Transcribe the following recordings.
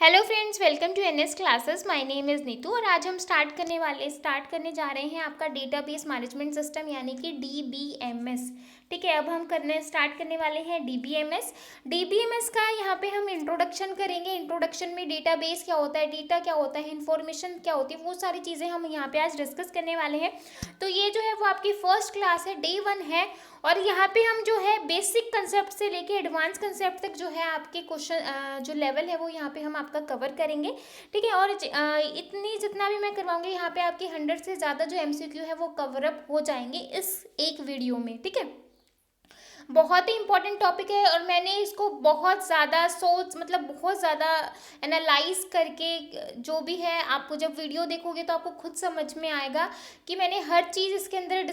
Hello friends, welcome to NS classes. My name is Neetu और आज हम स्टार्ट करने जा रहे हैं आपका डेटाबेस मैनेजमेंट सिस्टम यानी कि डीबीएमएस। ठीक है, अब हम स्टार्ट करने वाले हैं डीबीएमएस। डीबीएमएस का यहाँ पे हम इंट्रोडक्शन करेंगे। इंट्रोडक्शन में डेटाबेस क्या होता है, डेटा क्या होता है, इन्फॉर्मेशन क्या होती है, वो सारी चीज़ें हम यहाँ पे आज डिस्कस करने वाले हैं। तो ये जो है वो आपकी फर्स्ट क्लास है, डे 1 है। और यहाँ पे हम जो है बेसिक कंसेप्ट से लेके एडवांस कंसेप्ट तक जो है आपके क्वेश्चन जो लेवल है वो यहाँ पे हम आपका कवर करेंगे। ठीक है, और इतनी जितना भी मैं करवाऊंगी यहाँ पे आपके 100 से ज़्यादा जो एमसीक्यू है वो कवर अप हो जाएंगे इस एक वीडियो में। ठीक है, बहुत ही इंपॉर्टेंट टॉपिक है और मैंने इसको बहुत ज़्यादा बहुत ज़्यादा एनालाइज करके जो भी है, आपको जब वीडियो देखोगे तो आपको खुद समझ में आएगा कि मैंने हर चीज़ इसके अंदर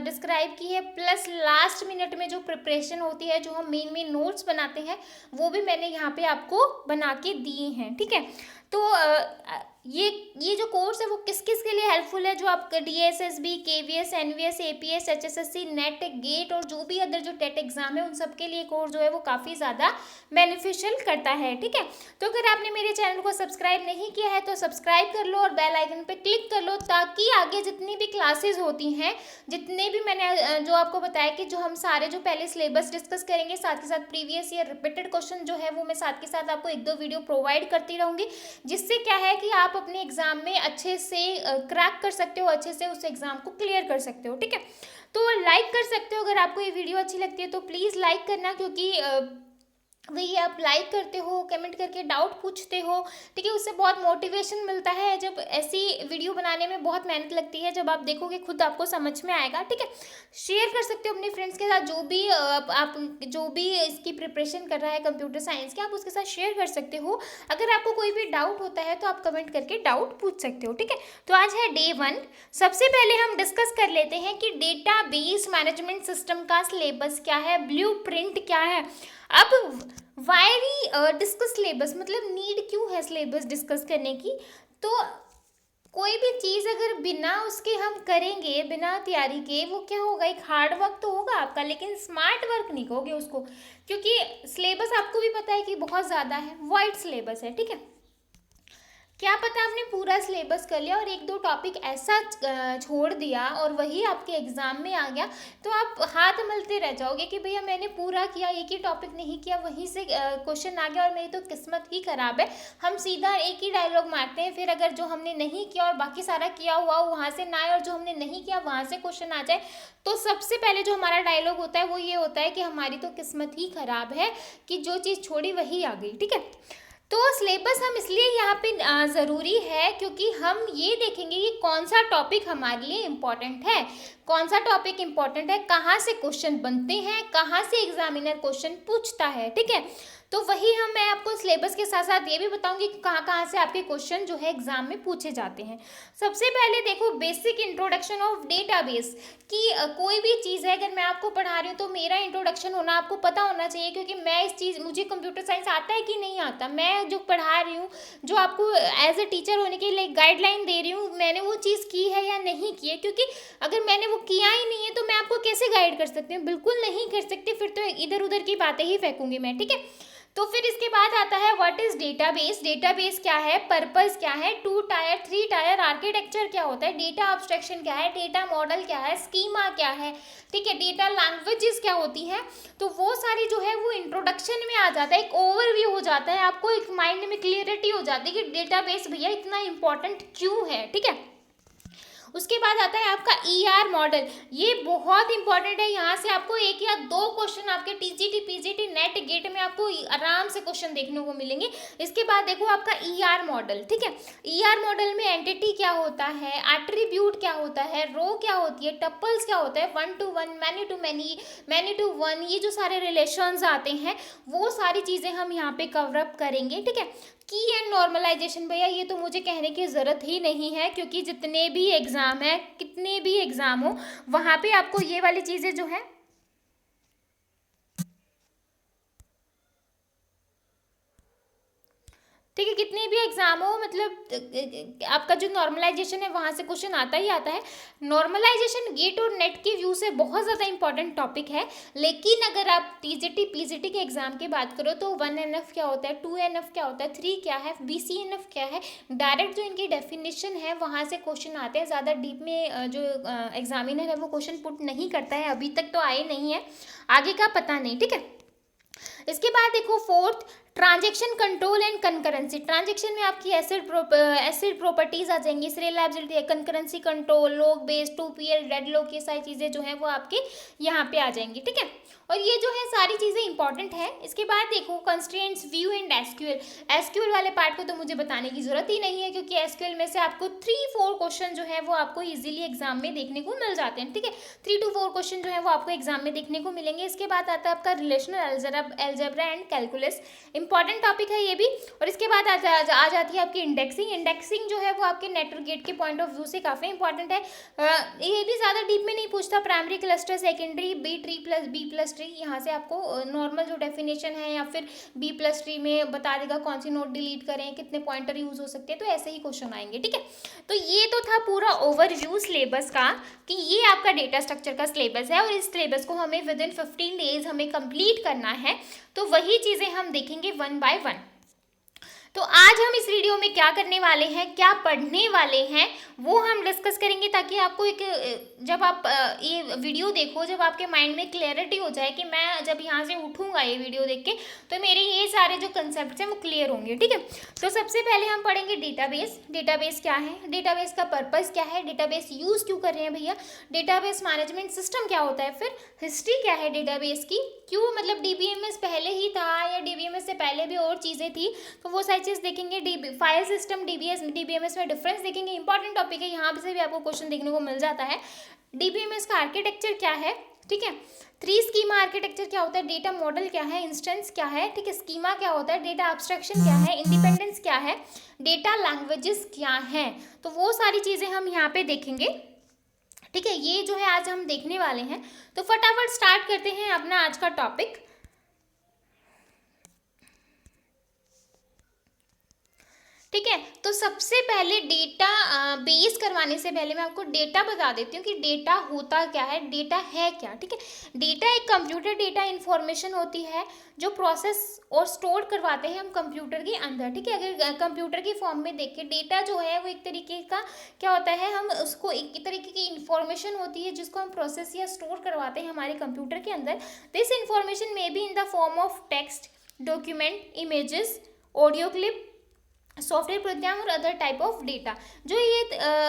डिस्क्राइब की है। प्लस लास्ट मिनट में जो प्रिपरेशन होती है, जो हम मेन नोट्स बनाते हैं, वो भी मैंने यहाँ पे आपको बना के दिए हैं। ठीक है, तो ये जो कोर्स है वो किस किस के लिए हेल्पफुल है, जो आपका DSSB, KVS, NVS, APS, HSSC, NET, GATE और जो भी अदर जो टेट एग्जाम है उन सब के लिए कोर्स जो है वो काफ़ी ज़्यादा बेनिफिशियल करता है। ठीक है, तो अगर आपने मेरे चैनल को सब्सक्राइब नहीं किया है तो सब्सक्राइब कर लो और बेल आइकन पे क्लिक कर लो, ताकि आगे जितनी भी क्लासेस होती हैं, जितने भी मैंने जो आपको बताया कि जो हम सारे जो पहले सिलेबस डिस्कस करेंगे, साथ के साथ प्रीवियस ईयर रिपीटेड क्वेश्चन जो है वो मैं साथ के साथ आपको 1-2 वीडियो प्रोवाइड करती रहूँगी, जिससे क्या है कि आप अपने एग्जाम में अच्छे से क्रैक कर सकते हो, अच्छे से उस एग्जाम को क्लियर कर सकते हो। ठीक है, तो लाइक कर सकते हो। अगर आपको ये वीडियो अच्छी लगती है तो प्लीज़ लाइक करना, क्योंकि वही आप लाइक करते हो, कमेंट करके डाउट पूछते हो। ठीक है, उससे बहुत मोटिवेशन मिलता है। जब ऐसी वीडियो बनाने में बहुत मेहनत लगती है, जब आप देखोगे खुद आपको समझ में आएगा। ठीक है, शेयर कर सकते हो अपने फ्रेंड्स के साथ, आप जो भी इसकी प्रिपरेशन कर रहा है कंप्यूटर साइंस की, आप उसके साथ शेयर कर सकते हो। अगर आपको कोई भी डाउट होता है तो आप कमेंट करके डाउट पूछ सकते हो। ठीक है, तो आज है डे 1। सबसे पहले हम डिस्कस कर लेते हैं कि डेटाबेस मैनेजमेंट सिस्टम का सिलेबस क्या है, ब्लूप्रिंट क्या है। अब वाई वी डिस्कस सिलेबस, मतलब नीड क्यों है सिलेबस डिस्कस करने की। तो कोई भी चीज़ अगर बिना उसके हम करेंगे, बिना तैयारी के, वो क्या होगा, एक हार्ड वर्क तो होगा आपका, लेकिन स्मार्ट वर्क नहीं कहोगे उसको, क्योंकि सिलेबस आपको भी पता है कि बहुत ज़्यादा है, वाइड सिलेबस है। ठीक है, क्या पता आपने पूरा सिलेबस कर लिया और 1-2 टॉपिक ऐसा छोड़ दिया और वही आपके एग्जाम में आ गया, तो आप हाथ मलते रह जाओगे कि भैया मैंने पूरा किया, एक ही टॉपिक नहीं किया, वहीं से क्वेश्चन आ गया और मेरी तो किस्मत ही खराब है। हम सीधा एक ही डायलॉग मारते हैं, फिर अगर जो हमने नहीं किया और बाकी सारा किया हुआ वहाँ से ना आए और जो हमने नहीं किया वहाँ से क्वेश्चन आ जाए, तो सबसे पहले जो हमारा डायलॉग होता है वो ये होता है कि हमारी तो किस्मत ही खराब है कि जो चीज़ छोड़ी वही आ गई। ठीक है, तो सिलेबस हम इसलिए यहाँ पे ज़रूरी है क्योंकि हम ये देखेंगे कि कौन सा टॉपिक हमारे लिए इम्पॉर्टेंट है, कौन सा टॉपिक इम्पॉर्टेंट है, कहाँ से क्वेश्चन बनते हैं, कहाँ से एग्जामिनर क्वेश्चन पूछता है। ठीक है, तो वही मैं आपको सिलेबस के साथ साथ ये भी बताऊंगी कि कहाँ कहाँ से आपके क्वेश्चन जो है एग्जाम में पूछे जाते हैं। सबसे पहले देखो, बेसिक इंट्रोडक्शन ऑफ डेटाबेस कि कोई भी चीज़ है, अगर मैं आपको पढ़ा रही हूँ तो मेरा इंट्रोडक्शन होना आपको पता होना चाहिए, क्योंकि मैं इस चीज़, मुझे कंप्यूटर साइंस आता है कि नहीं आता, मैं जो पढ़ा रही हूँ, जो आपको एज ए टीचर होने के लिए गाइडलाइन दे रही हूँ, मैंने वो चीज़ की है या नहीं की है। क्योंकि अगर मैंने वो किया ही नहीं है तो मैं आपको कैसे गाइड कर सकती हूँ, बिल्कुल नहीं कर सकती, फिर तो इधर उधर की बातें ही फेंकूंगी मैं। ठीक है, तो फिर इसके बाद आता है व्हाट इज डेटाबेस। डेटाबेस क्या है, पर्पस क्या है, 2 टायर 3 टायर आर्किटेक्चर क्या होता है, डेटा एब्स्ट्रैक्शन क्या है, डेटा मॉडल क्या है, स्कीमा क्या है। ठीक है, डेटा लैंग्वेजेस क्या होती हैं, तो वो सारी जो है वो इंट्रोडक्शन में आ जाता है, एक ओवरव्यू हो जाता है, आपको एक माइंड में क्लियरिटी हो जाती है कि डेटाबेस भैया इतना इंपॉर्टेंट क्यों है। ठीक है, उसके बाद आता है आपका ईआर मॉडल, ये बहुत इंपॉर्टेंट है। यहाँ से आपको 1 या 2 क्वेश्चन आपके टीजीटी, पीजीटी, नेट, गेट में आपको आराम से क्वेश्चन देखने को मिलेंगे। इसके बाद देखो आपका ईआर मॉडल। ठीक है, ईआर मॉडल में एंटिटी क्या होता है, एट्रीब्यूट क्या होता है, रो क्या होती है, टपल्स क्या होता है, 1 to 1, many to many, many to 1, ये जो सारे रिलेशंस आते हैं वो सारी चीज़ें हम यहाँ पे कवर अप करेंगे। ठीक है, की एंड नॉर्मलाइजेशन, भैया ये तो मुझे कहने की ज़रूरत ही नहीं है, क्योंकि जितने भी एग्ज़ाम है, कितने भी एग्ज़ाम हो, वहाँ पे आपको ये वाली चीज़ें जो है, ठीक है, कितने भी एग्जाम हो, मतलब आपका जो नॉर्मलाइजेशन है वहाँ से क्वेश्चन आता ही आता है। नॉर्मलाइजेशन गेट और नेट के व्यू से बहुत ज़्यादा इंपॉर्टेंट टॉपिक है, लेकिन अगर आप टीजीटी पीजीटी के एग्जाम की बात करो तो 1NF क्या होता है, 2NF क्या होता है, 3 क्या है, BCNF क्या है, डायरेक्ट जो इनकी डेफिनेशन है वहाँ से क्वेश्चन आते हैं। ज़्यादा डीप में जो एग्जामिनर है वो क्वेश्चन पुट नहीं करता है, अभी तक तो आए नहीं है, आगे का पता नहीं। ठीक है, इसके बाद देखो fourth, transaction control and concurrency. Transaction में आपकी एसिड प्रॉपर्टीज आ जाएंगी, रिलायबिलिटी है, concurrency control, log base, 2PL, deadlock, ये सारी चीज़ें जो है वो आपके यहाँ पे आ जाएंगी। ठीक है, और ये जो है सारी चीज़ें इंपॉर्टेंट है। इसके बाद देखो constraints, view and SQL. SQL वाले पार्ट को तो मुझे बताने की जरूरत ही नहीं है, क्योंकि एसक्यूएल में से आपको 3-4 क्वेश्चन जो है वो आपको इजीली एग्जाम में देखने को मिल जाते हैं। ठीक है, 3 to 4 क्वेश्चन जो है वो आपको एग्जाम में देखने को मिलेंगे। इसके बाद आता है आपका relational algebra and calculus, important topic है ये भी। और इसके बाद आ जाती है आपकी इंडेक्सिंग। इंडेक्सिंग जो है वो आपके नेटवर्क गेट के पॉइंट ऑफ व्यू से काफ़ी इंपॉर्टेंट है। ये भी ज़्यादा डीप में नहीं पूछता, primary cluster, secondary, B tree plus B plus tree, यहाँ से आपको नॉर्मल जो डेफिनेशन है या फिर बी प्लस ट्री में बता देगा कौन सी नोट डिलीट करें, कितने पॉइंटर यूज हो सकते हैं, तो ऐसे ही क्वेश्चन आएंगे। ठीक है, तो ये तो था पूरा ओवरव्यू सिलेबस का कि ये आपका डेटा स्ट्रक्चर का सिलेबस है और इस सिलेबस को हमें विद इन 15 डेज हमें कंप्लीट करना है। तो वही चीज़ें हम देखेंगे 1 by 1। तो आज हम इस वीडियो में क्या करने वाले हैं, क्या पढ़ने वाले हैं, वो हम डिस्कस करेंगे, ताकि आपको एक जब आप ये वीडियो देखो, जब आपके माइंड में क्लैरिटी हो जाए कि मैं जब यहाँ से उठूँगा ये वीडियो देख के तो मेरे ये सारे जो कंसेप्ट हैं वो क्लियर होंगे। ठीक है, तो सबसे पहले हम पढ़ेंगे डेटाबेस। डेटाबेस क्या है, डेटाबेस का पर्पज़ क्या है, डेटाबेस यूज़ क्यों कर रहे हैं भैया, डेटाबेस मैनेजमेंट सिस्टम क्या होता है, फिर हिस्ट्री क्या है डेटाबेस की, क्यों मतलब DBMS पहले ही था या DBMS से पहले भी और चीज़ें थी, तो वो सारी चीज़ देखेंगे। फाइल सिस्टम DBMS में डिफरेंस देखेंगे, इंपॉर्टेंट टॉपिक है, यहाँ से भी आपको क्वेश्चन देखने को मिल जाता है। DBMS का आर्किटेक्चर क्या है, ठीक है, 3 स्कीमा आर्किटेक्चर क्या होता है, डेटा मॉडल क्या है, इंस्टेंस क्या है, ठीक है, स्कीमा क्या होता है, डेटा एब्स्ट्रैक्शन क्या है, इंडिपेंडेंस क्या है, डेटा लैंग्वेजेस क्या है, तो वो सारी चीज़ें हम यहाँ पे देखेंगे। ठीक है, ये जो है आज हम देखने वाले हैं। तो फटाफट स्टार्ट करते हैं अपना आज का टॉपिक। ठीक है, तो सबसे पहले डेटा बेस करवाने से पहले मैं आपको डेटा बता देती हूँ कि डेटा होता क्या है, डेटा है क्या। ठीक है, डेटा एक कंप्यूटर डेटा इंफॉर्मेशन होती है जो प्रोसेस और स्टोर करवाते हैं हम कंप्यूटर के अंदर। ठीक है, अगर कंप्यूटर की फॉर्म में देखें, डेटा जो है वो एक तरीके का क्या होता है, हम उसको एक तरीके की इंफॉर्मेशन होती है जिसको हम प्रोसेस या स्टोर करवाते हैं हमारे कंप्यूटर के अंदर। This information may be in the form of text, document, images, audio clip, software program और अदर टाइप ऑफ डेटा। जो ये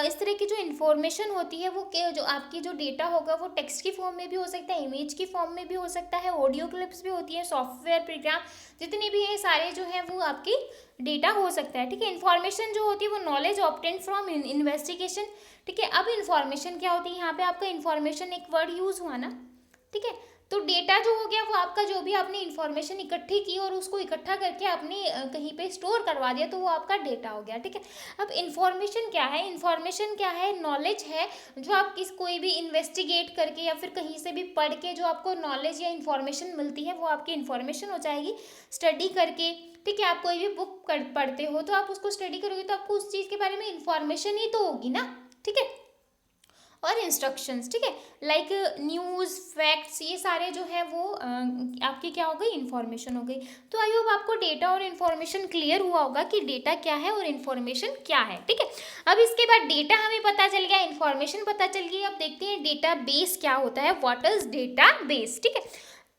इस तरह की जो इन्फॉर्मेशन होती है वो जो आपकी जो डेटा होगा वो टेक्स्ट की फॉर्म में भी हो सकता है, इमेज की फॉर्म में भी हो सकता है, ऑडियो क्लिप्स भी होती है, सॉफ्टवेयर प्रोग्राम जितने भी हैं सारे जो है वो आपकी डेटा हो सकता है। ठीक है, इन्फॉर्मेशन जो होती है वो नॉलेज ऑब्टेन फ्रॉम इन्वेस्टिगेशन। ठीक है, अब इन्फॉर्मेशन क्या होती है, यहाँ पे आपका इन्फॉर्मेशन एक वर्ड यूज़ हुआ ना। ठीक है, तो डेटा जो हो गया वो आपका जो भी आपने इन्फॉर्मेशन इकट्ठी की और उसको इकट्ठा करके आपने कहीं पे स्टोर करवा दिया तो वो आपका डेटा हो गया। ठीक है, अब इन्फॉर्मेशन क्या है, इन्फॉर्मेशन क्या है, नॉलेज है जो आप कोई भी इन्वेस्टिगेट करके या फिर कहीं से भी पढ़ के जो आपको नॉलेज या इन्फॉर्मेशन मिलती है वो आपकी इन्फॉर्मेशन हो जाएगी। स्टडी करके, ठीक है, आप कोई भी बुक पढ़ते हो तो आप उसको स्टडी करोगे तो आपको उस चीज़ के बारे में इन्फॉर्मेशन ही तो होगी ना। ठीक है, और इंस्ट्रक्शंस, ठीक है, लाइक न्यूज़, फैक्ट्स, ये सारे जो है वो आपकी क्या हो गई, इन्फॉर्मेशन हो गई। तो आई होप आपको डेटा और इन्फॉर्मेशन क्लियर हुआ होगा कि डेटा क्या है और इन्फॉर्मेशन क्या है। ठीक है, अब इसके बाद डेटा हमें पता चल गया, इन्फॉर्मेशन पता चल गई, अब देखते हैं डेटा बेस क्या होता है, व्हाट इज डेटा बेस। ठीक है,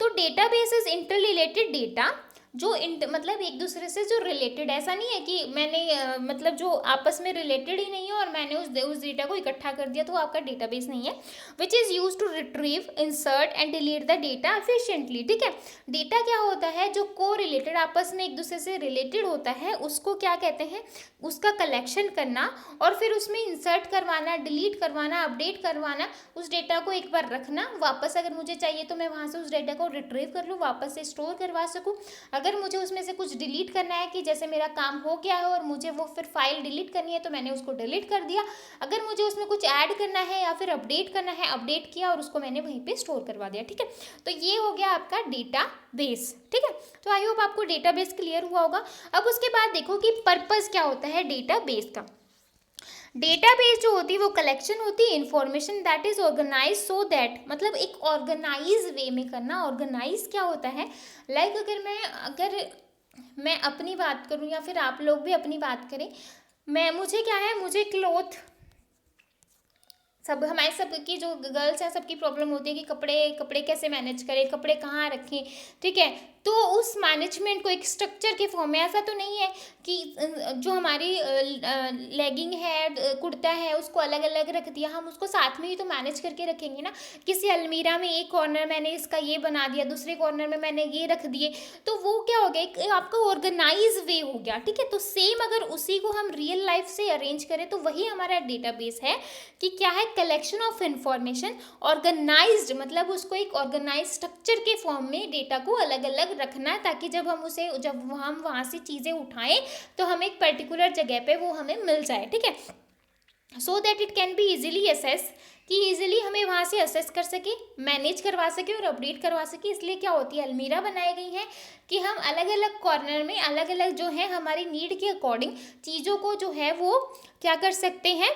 तो data base is inter related data जो मतलब एक दूसरे से जो रिलेटेड, ऐसा नहीं है कि मैंने मतलब जो आपस में रिलेटेड ही नहीं है और मैंने उस डेटा को इकट्ठा कर दिया तो आपका डेटाबेस नहीं है। Which is use to retrieve, insert and delete the data efficiently. ठीक है, डेटा क्या होता है, जो को रिलेटेड आपस में एक दूसरे से रिलेटेड होता है उसको क्या कहते हैं, उसका कलेक्शन करना और फिर उसमें इंसर्ट करवाना, डिलीट करवाना, अपडेट करवाना, उस डेटा को एक बार रखना, वापस अगर मुझे चाहिए तो मैं वहाँ से उस डेटा को रिट्रीव कर लूँ, वापस से स्टोर करवा सकूँ। अगर मुझे उसमें से कुछ डिलीट करना है कि जैसे मेरा काम हो गया है और मुझे वो फिर फाइल डिलीट करनी है तो मैंने उसको डिलीट कर दिया, अगर मुझे उसमें कुछ ऐड करना है या फिर अपडेट करना है, अपडेट किया और उसको मैंने वहीं पे स्टोर करवा दिया। ठीक है, तो ये हो गया आपका डेटा बेस। ठीक है, तो आई होप आपको डेटा बेस क्लियर हुआ होगा। अब उसके बाद देखो कि पर्पस क्या होता है डेटा बेस का। डेटाबेस जो होती है वो कलेक्शन होती है information that is organise so that, मतलब एक ऑर्गेनाइज वे में करना। ऑर्गेनाइज क्या होता है, लाइक अगर मैं अपनी बात करूं या फिर आप लोग भी अपनी बात करें, मुझे क्या है, मुझे क्लोथ, सब हमारे सबकी जो गर्ल्स हैं सबकी प्रॉब्लम होती है कि कपड़े कैसे मैनेज करें, कपड़े कहाँ रखें। ठीक है, तो उस मैनेजमेंट को एक स्ट्रक्चर के फॉर्म में, ऐसा तो नहीं है कि जो हमारी लेगिंग है, कुर्ता है, उसको अलग अलग रख दिया, हम उसको साथ में ही तो मैनेज करके रखेंगे ना। किसी अलमीरा में एक कॉर्नर मैंने इसका ये बना दिया, दूसरे कॉर्नर में मैंने ये रख दिए, तो वो क्या हो गया, एक आपका ऑर्गेनाइज वे हो गया। ठीक है, तो सेम अगर उसी को हम रियल लाइफ से अरेंज करें तो वही हमारा डेटाबेस है कि क्या है, कलेक्शन ऑफ इंफॉर्मेशन, ऑर्गेनाइज्ड, मतलब उसको एक ऑर्गेनाइज स्ट्रक्चर के फॉर्म में डेटा को अलग अलग रखना है, ताकि जब हम वहाँ से चीज़ें उठाएं तो हमें एक पर्टिकुलर जगह पे वो हमें मिल जाए। ठीक है, so that it can be easily assess, कि इजीली हमें वहाँ से असेस कर सके, मैनेज करवा सके और अपडेट करवा सके। इसलिए क्या होती है, अलमीरा बनाई गई है कि हम अलग अलग कॉर्नर में अलग अलग जो है हमारी नीड के अकॉर्डिंग चीज़ों को जो है वो क्या कर सकते हैं,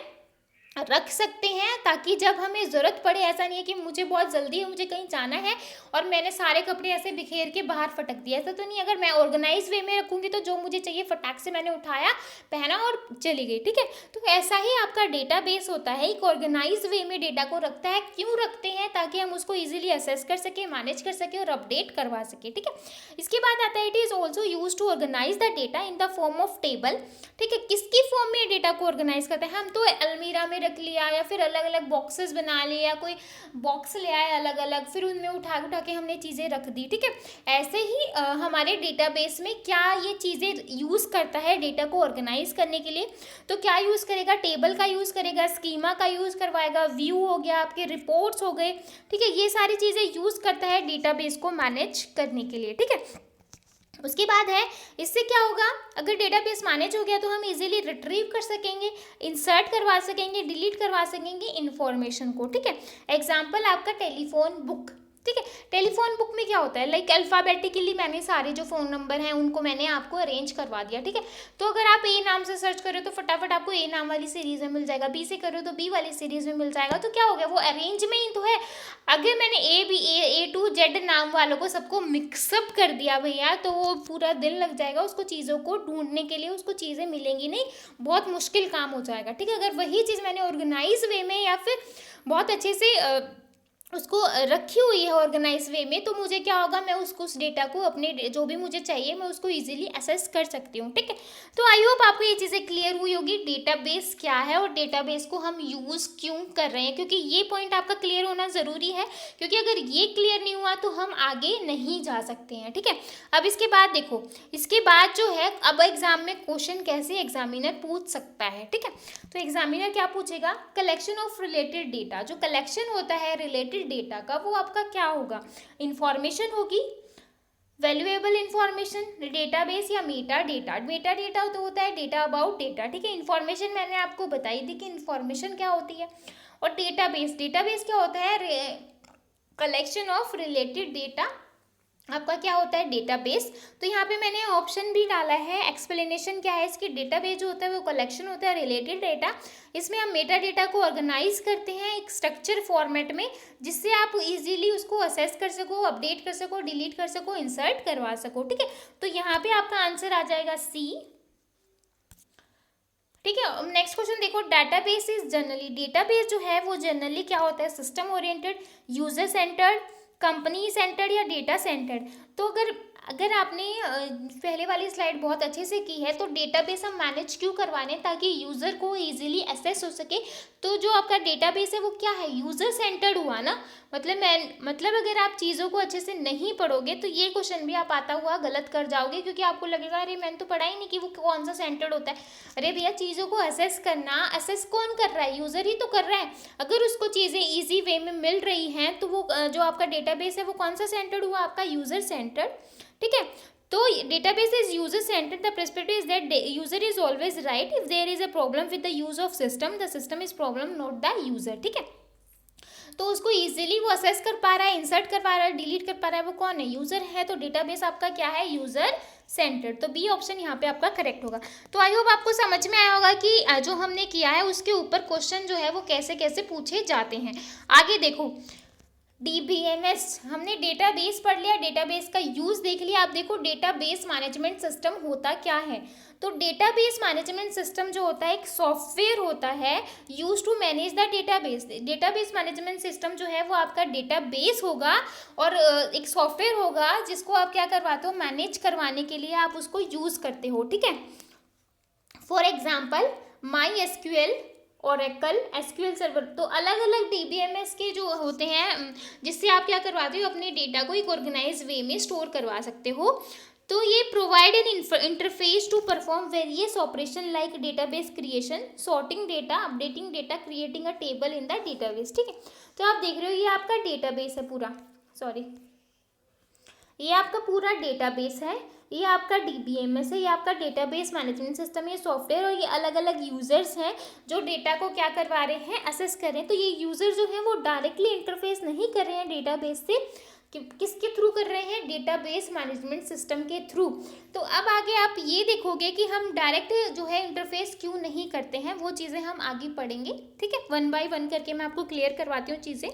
रख सकते हैं, ताकि जब हमें ज़रूरत पड़े, ऐसा नहीं है कि मुझे बहुत जल्दी है, मुझे कहीं जाना है और मैंने सारे कपड़े ऐसे बिखेर के बाहर फटक दिया, ऐसा तो नहीं। अगर मैं ऑर्गेनाइज वे में रखूँगी तो जो मुझे चाहिए फटाक से मैंने उठाया, पहना और चली गई। ठीक है, तो ऐसा ही आपका डेटा बेस होता है, एक ऑर्गेनाइज वे में डेटा को रखता है। क्यों रखते हैं, ताकि हम उसको ईजिली असेस कर सकें, मैनेज कर सकें और अपडेट करवा सकें। ठीक है, इसके बाद आता है it is also use to organise the data in the form of table. ठीक है, किसकी फॉर्म में डेटा को ऑर्गेनाइज करते हैं, हम तो अलमीरा में रख लिया या फिर अलग अलग बॉक्सेस बना लिए, या कोई बॉक्स ले आए अलग अलग, फिर उनमें उठा उठा के हमने चीज़ें रख दी। ठीक है, ऐसे ही हमारे डेटाबेस में क्या ये चीज़ें यूज़ करता है डेटा को ऑर्गेनाइज करने के लिए, तो क्या यूज़ करेगा, टेबल का यूज़ करेगा, स्कीमा का यूज़ करवाएगा, व्यू हो गया, आपके रिपोर्ट्स हो गए। ठीक है, ये सारी चीज़ें यूज़ करता है डेटाबेस को मैनेज करने के लिए। ठीक है, उसके बाद है, इससे क्या होगा, अगर डेटाबेस मैनेज हो गया तो हम इजीली रिट्रीव कर सकेंगे, इंसर्ट करवा सकेंगे, डिलीट करवा सकेंगे इन्फॉर्मेशन को। ठीक है, एग्जांपल आपका टेलीफोन बुक। ठीक है, टेलीफोन बुक में क्या होता है, लाइक अल्फ़ाबेटिकली मैंने सारे जो फ़ोन नंबर हैं उनको मैंने आपको अरेंज करवा दिया। ठीक है, तो अगर आप ए नाम से सर्च करो तो फटाफट आपको ए नाम वाली सीरीज़ में मिल जाएगा, बी से करो तो बी वाली सीरीज़ में मिल जाएगा। तो क्या हो गया, वो अरेंज में ही तो है। अगर मैंने ए टू जेड नाम वालों को सबको मिक्सअप कर दिया भैया, तो वो पूरा दिन लग जाएगा उसको चीज़ों को ढूंढने के लिए, उसको चीज़ें मिलेंगी नहीं, बहुत मुश्किल काम हो जाएगा। ठीक है, अगर वही चीज़ मैंने ऑर्गेनाइज वे में या फिर बहुत अच्छे से उसको रखी हुई है ऑर्गेनाइज वे में, तो मुझे क्या होगा, मैं उसको उस डेटा को अपने जो भी मुझे चाहिए मैं उसको इजीली असेस कर सकती हूँ। ठीक है, तो आई होप आपको ये चीज़ें क्लियर हुई होगी, डेटाबेस क्या है और डेटाबेस को हम यूज़ क्यों कर रहे हैं, क्योंकि ये पॉइंट आपका क्लियर होना ज़रूरी है, क्योंकि अगर ये क्लियर नहीं हुआ तो हम आगे नहीं जा सकते हैं। ठीक है, अब इसके बाद देखो, इसके बाद जो है, अब एग्जाम में क्वेश्चन कैसे एग्जामिनर पूछ सकता है। ठीक है, तो एग्जामिनर क्या पूछेगा, कलेक्शन ऑफ रिलेटेड डेटा, जो कलेक्शन होता है रिलेटेड डेटा का वो आपका क्या होगा, इंफॉर्मेशन होगी, वैल्यूएबल इंफॉर्मेशन, डेटाबेस या मेटा डेटा। मेटा डेटा तो होता है डेटा अबाउट डेटा। ठीक है, इंफॉर्मेशन मैंने आपको बताई थी कि इंफॉर्मेशन क्या होती है, और डेटाबेस क्या होता है, कलेक्शन ऑफ रिलेटेड डेटा आपका क्या होता है, डेटाबेस। तो यहाँ पे मैंने ऑप्शन भी डाला है, एक्सप्लेनेशन क्या है इसकी, डेटाबेस जो होता है वो कलेक्शन होता है रिलेटेड डेटा, इसमें हम मेटा डेटा को ऑर्गेनाइज करते हैं एक स्ट्रक्चर फॉर्मेट में, जिससे आप इजीली उसको असेस कर सको, अपडेट कर सको, डिलीट कर सको, इंसर्ट करवा सको। ठीक है, तो यहाँ पे आपका आंसर आ जाएगा सी। ठीक है, नेक्स्ट क्वेश्चन देखो, डेटाबेस इज जनरली, डेटाबेस जो है वो जनरली क्या होता है, system oriented, user centred, company centred या डेटा सेंटर्ड। तो अगर आपने पहले वाली स्लाइड बहुत अच्छे से की है, तो डेटाबेस हम मैनेज क्यों करवाने, ताकि यूज़र को इजीली एसेस हो सके। तो जो आपका डेटाबेस है वो क्या है, यूज़र सेंटर्ड हुआ ना, मतलब अगर आप चीज़ों को अच्छे से नहीं पढ़ोगे तो ये क्वेश्चन भी आप आता हुआ गलत कर जाओगे, क्योंकि आपको लगेगा अरे मैंने तो पढ़ा ही नहीं कि वो कौन सा सेंटर्ड होता है। अरे भैया, चीज़ों को असेस करना, असेस कौन कर रहा है, यूज़र ही तो कर रहा है। अगर उसको चीज़ें ईजी वे में मिल रही हैं तो वो जो आपका डेटाबेस है वो कौन सा सेंटर्ड हुआ, आपका यूज़र सेंटर्ड। ठीक है, तो database is user centred, the perspective is that user is always right if there is a problem with the use of system, the system is problem not the user, ठीक है। तो उसको easily वो assess कर पा रहा है, insert कर पा रहा है, डिलीट कर पा रहा है, वो कौन है, यूजर है। तो डेटाबेस आपका क्या है, यूजर सेंटर्ड। तो बी ऑप्शन यहाँ पे आपका करेक्ट होगा। तो आई होप आपको समझ में आया होगा कि जो हमने किया है उसके ऊपर क्वेश्चन जो है वो कैसे कैसे पूछे जाते हैं। आगे देखो, DBMS हमने डेटाबेस पढ़ लिया, डेटाबेस का यूज देख लिया। आप देखो डेटाबेस मैनेजमेंट सिस्टम होता क्या है। तो डेटाबेस मैनेजमेंट सिस्टम जो होता है एक सॉफ्टवेयर होता है use to manage the database. Database management system जो है वो आपका डेटाबेस होगा और एक सॉफ्टवेयर होगा जिसको आप क्या करवाते हो, मैनेज करवाने के लिए आप उसको यूज करते हो, ठीक है। For example MySQL, Oracle, SQL server. तो अलग अलग DBMS के जो होते हैं जिससे आप क्या करवाते हो, अपने डेटा को एक ऑर्गेनाइज वे में स्टोर करवा सकते हो। तो ये provide an interface to perform various operation like database creation, sorting data, updating data, creating a table in the database, ठीक है। तो आप देख रहे हो ये आपका डेटाबेस है पूरा, सॉरी ये आपका पूरा डेटाबेस है, ये आपका DBMS है, ये आपका डेटाबेस मैनेजमेंट सिस्टम, ये सॉफ्टवेयर, और ये अलग अलग यूजर्स हैं जो डेटा को क्या करवा रहे हैं, असेस कर रहे हैं। तो ये यूजर जो है वो डायरेक्टली इंटरफेस नहीं कर रहे हैं डेटाबेस से, किसके थ्रू कर रहे हैं, डेटाबेस मैनेजमेंट सिस्टम के थ्रू। तो अब आगे आप ये देखोगे कि हम डायरेक्ट जो है इंटरफेस क्यों नहीं करते हैं, वो चीज़ें हम आगे पढ़ेंगे, ठीक है। 1 बाय 1 करके मैं आपको क्लियर करवाती हूँ चीज़ें।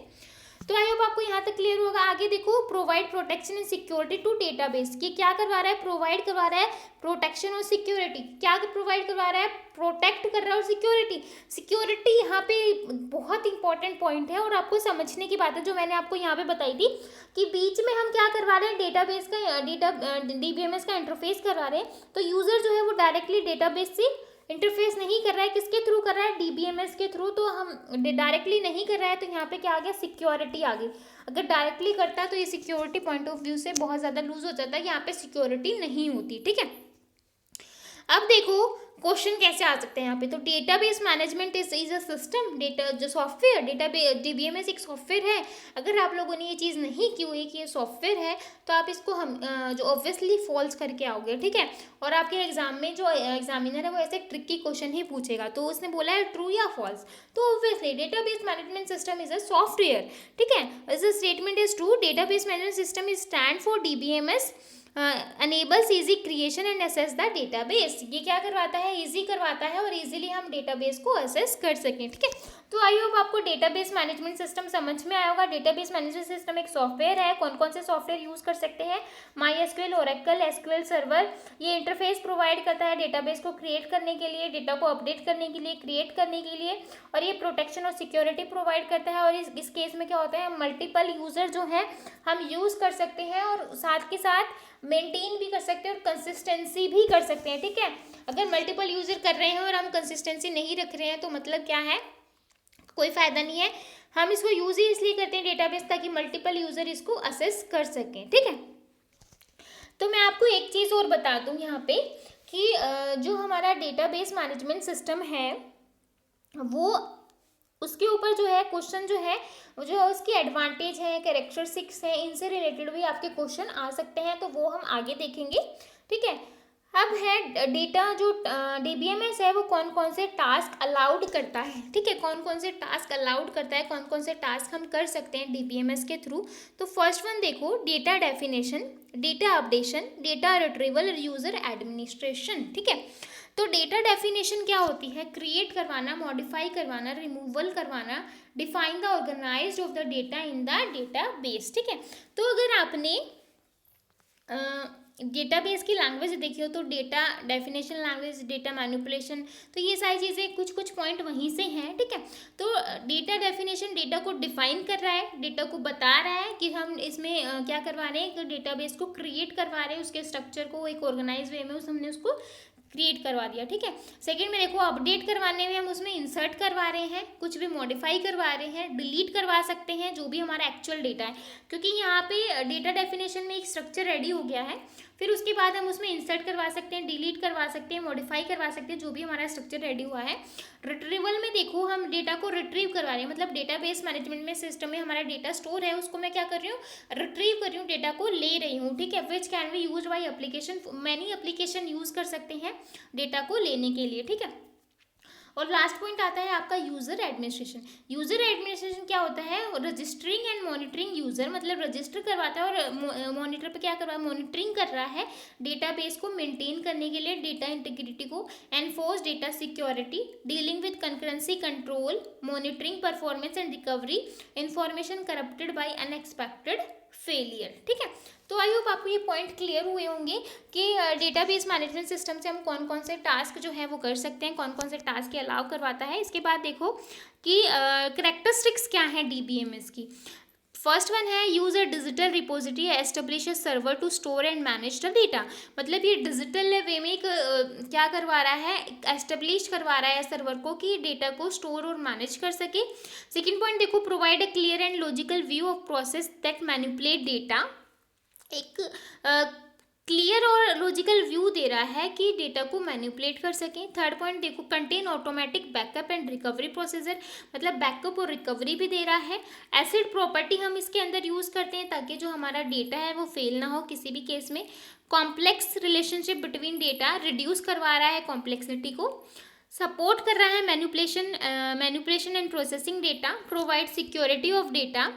तो आई होप आपको यहाँ तक क्लियर होगा। आगे देखो, provide protection and security to database. ये क्या करवा रहा है, प्रोवाइड करवा रहा है प्रोटेक्शन और सिक्योरिटी। क्या प्रोवाइड करवा रहा है, प्रोटेक्ट कर रहा है और सिक्योरिटी। सिक्योरिटी यहाँ पे बहुत इंपॉर्टेंट पॉइंट है और आपको समझने की बात है जो मैंने आपको यहाँ पे बताई थी कि बीच में हम क्या करवा रहे हैं, डेटाबेस का DBMS का इंटरफेस करवा रहे हैं। तो यूजर जो है वो डायरेक्टली डेटाबेस से इंटरफेस नहीं कर रहा है, किसके थ्रू कर रहा है, DBMS के थ्रू। तो हम डायरेक्टली नहीं कर रहा है, तो यहाँ पे क्या आ गया, सिक्योरिटी आ गई। अगर डायरेक्टली करता है तो ये सिक्योरिटी पॉइंट ऑफ व्यू से बहुत ज़्यादा लूज हो जाता है, यहाँ पे सिक्योरिटी नहीं होती, ठीक है। अब देखो क्वेश्चन कैसे आ सकते हैं यहाँ पे। तो database management is a system, data जो सॉफ्टवेयर, डेटाबेस DBMS एक सॉफ्टवेयर है। अगर आप लोगों ने ये चीज़ नहीं की हुई कि ये सॉफ्टवेयर है तो आप इसको हम जो ऑब्वियसली फॉल्स करके आओगे, ठीक है। और आपके एग्जाम में जो एग्जामिनर है वो ऐसे ट्रिकी क्वेश्चन ही पूछेगा, तो उसने बोला है ट्रू या फॉल्स, तो obviously database management system is a software, ठीक है। Is a statement is true, database management system is stand for DBMS enables easy creation and access the database। ये क्या करवाता है, इजी करवाता है और इजीली हम डेटाबेस को असेस कर सकें, ठीक है। तो आई होप आपको डेटाबेस मैनेजमेंट सिस्टम समझ में आया होगा। डेटाबेस मैनेजमेंट सिस्टम एक सॉफ्टवेयर है। कौन कौन से सॉफ्टवेयर यूज कर सकते हैं, MySQL, ओरेकल, एसक्यूएल सर्वर। ये इंटरफेस प्रोवाइड करता है डेटाबेस को क्रिएट करने के लिए, डेटा को अपडेट करने के लिए, क्रिएट करने के लिए, और ये प्रोटेक्शन और सिक्योरिटी प्रोवाइड करता है। और इस केस में क्या होता है, मल्टीपल यूजर जो है हम यूज कर सकते हैं और साथ के साथ मेंटेन भी कर सकते हैं और कंसिस्टेंसी भी कर सकते हैं, ठीक है। अगर मल्टीपल यूजर कर रहे हैं और हम कंसिस्टेंसी नहीं रख रहे हैं तो मतलब क्या है, कोई फायदा नहीं है। हम इसको यूज ही इसलिए करते हैं डेटाबेस ताकि मल्टीपल यूजर इसको असेस कर सकें, ठीक है। तो मैं आपको एक चीज़ और बता दूं यहाँ पे कि जो हमारा डेटाबेस मैनेजमेंट सिस्टम है वो उसके ऊपर जो है क्वेश्चन जो है वो जो है उसकी एडवांटेज है, कैरेक्टरिस्टिक्स है, इनसे रिलेटेड भी आपके क्वेश्चन आ सकते हैं, तो वो हम आगे देखेंगे, ठीक है। अब है डेटा जो DBMS है वो कौन कौन से टास्क अलाउड करता है, ठीक है। कौन कौन से टास्क अलाउड करता है, कौन कौन से टास्क हम कर सकते हैं DBMS के थ्रू। तो फर्स्ट वन देखो, data definition, data updation, data retrieval और यूजर एडमिनिस्ट्रेशन, ठीक है। तो डेटा डेफिनेशन क्या होती है, क्रिएट करवाना, मॉडिफाई करवाना, रिमूवल करवाना, define the organised of the data in the database, ठीक है। तो अगर आपने डेटाबेस की लैंग्वेज देखी हो तो data definition language, data manipulation, तो ये सारी चीज़ें कुछ कुछ पॉइंट वहीं से हैं, ठीक है। तो डेटा डेफिनेशन डेटा को डिफाइन कर रहा है, डेटा को बता रहा है कि हम इसमें क्या करवा रहे हैं, कि डेटाबेस को क्रिएट करवा रहे हैं, उसके स्ट्रक्चर को एक ऑर्गेनाइज वे में हमने उसको क्रिएट करवा दिया, ठीक है। सेकंड में देखो, अपडेट करवाने में हम उसमें इंसर्ट करवा रहे हैं, कुछ भी मॉडिफाई करवा रहे हैं, डिलीट करवा सकते हैं जो भी हमारा एक्चुअल डेटा है, क्योंकि यहाँ पे डेटा डेफिनेशन में एक स्ट्रक्चर रेडी हो गया है। फिर उसके बाद हम उसमें इंसर्ट करवा सकते हैं, डिलीट करवा सकते हैं, मॉडिफाई करवा सकते हैं, जो भी हमारा स्ट्रक्चर रेडी हुआ है। रिट्रीवल में देखो हम डेटा को रिट्रीव करवा रहे हैं, मतलब डेटाबेस मैनेजमेंट में सिस्टम में हमारा डेटा स्टोर है, उसको मैं क्या कर रही हूँ, रिट्रीव कर रही हूँ, डेटा को ले रही हूँ, ठीक है। Which can be use by application, many application use कर सकते हैं डेटा को लेने के लिए, ठीक है। और लास्ट पॉइंट आता है आपका यूजर एडमिनिस्ट्रेशन। यूजर एडमिनिस्ट्रेशन क्या होता है, रजिस्टरिंग एंड मॉनिटरिंग यूजर, मतलब रजिस्टर करवाता है और मॉनिटर पे क्या कर रहा है, मॉनिटरिंग कर रहा है डेटाबेस को मेंटेन करने के लिए, डेटा इंटीग्रिटी को, enforce data security, dealing with concurrency control, monitoring performance and recovery, information corrupted by unexpected failure, ठीक है। तो आई होप आपको ये पॉइंट क्लियर हुए होंगे कि डेटाबेस मैनेजमेंट सिस्टम से हम कौन कौन से टास्क जो है वो कर सकते हैं, कौन कौन से टास्क ये अलाउ करवाता है। इसके बाद देखो कि करैक्टरिस्टिक्स क्या है डीबीएमएस की। फर्स्ट वन है use a digital repository establish a server to store and manage the data, मतलब ये डिजिटल वे में एक क्या करवा रहा है, एस्टेब्लिश करवा रहा है सर्वर को कि डेटा को स्टोर और मैनेज कर सके। सेकेंड पॉइंट देखो, provide a clear and logical view of process that manipulate data, एक क्लियर और लॉजिकल व्यू दे रहा है कि डेटा को मैनिपुलेट कर सकें। थर्ड पॉइंट देखो, contain automatic backup and recovery procedure, मतलब बैकअप और रिकवरी भी दे रहा है। एसिड प्रॉपर्टी हम इसके अंदर यूज़ करते हैं ताकि जो हमारा डेटा है वो फेल ना हो किसी भी केस में। Complex relationship between data, reduce करवा रहा है कॉम्प्लेक्सिटी को। सपोर्ट कर रहा है manipulation and processing data, provide security of data,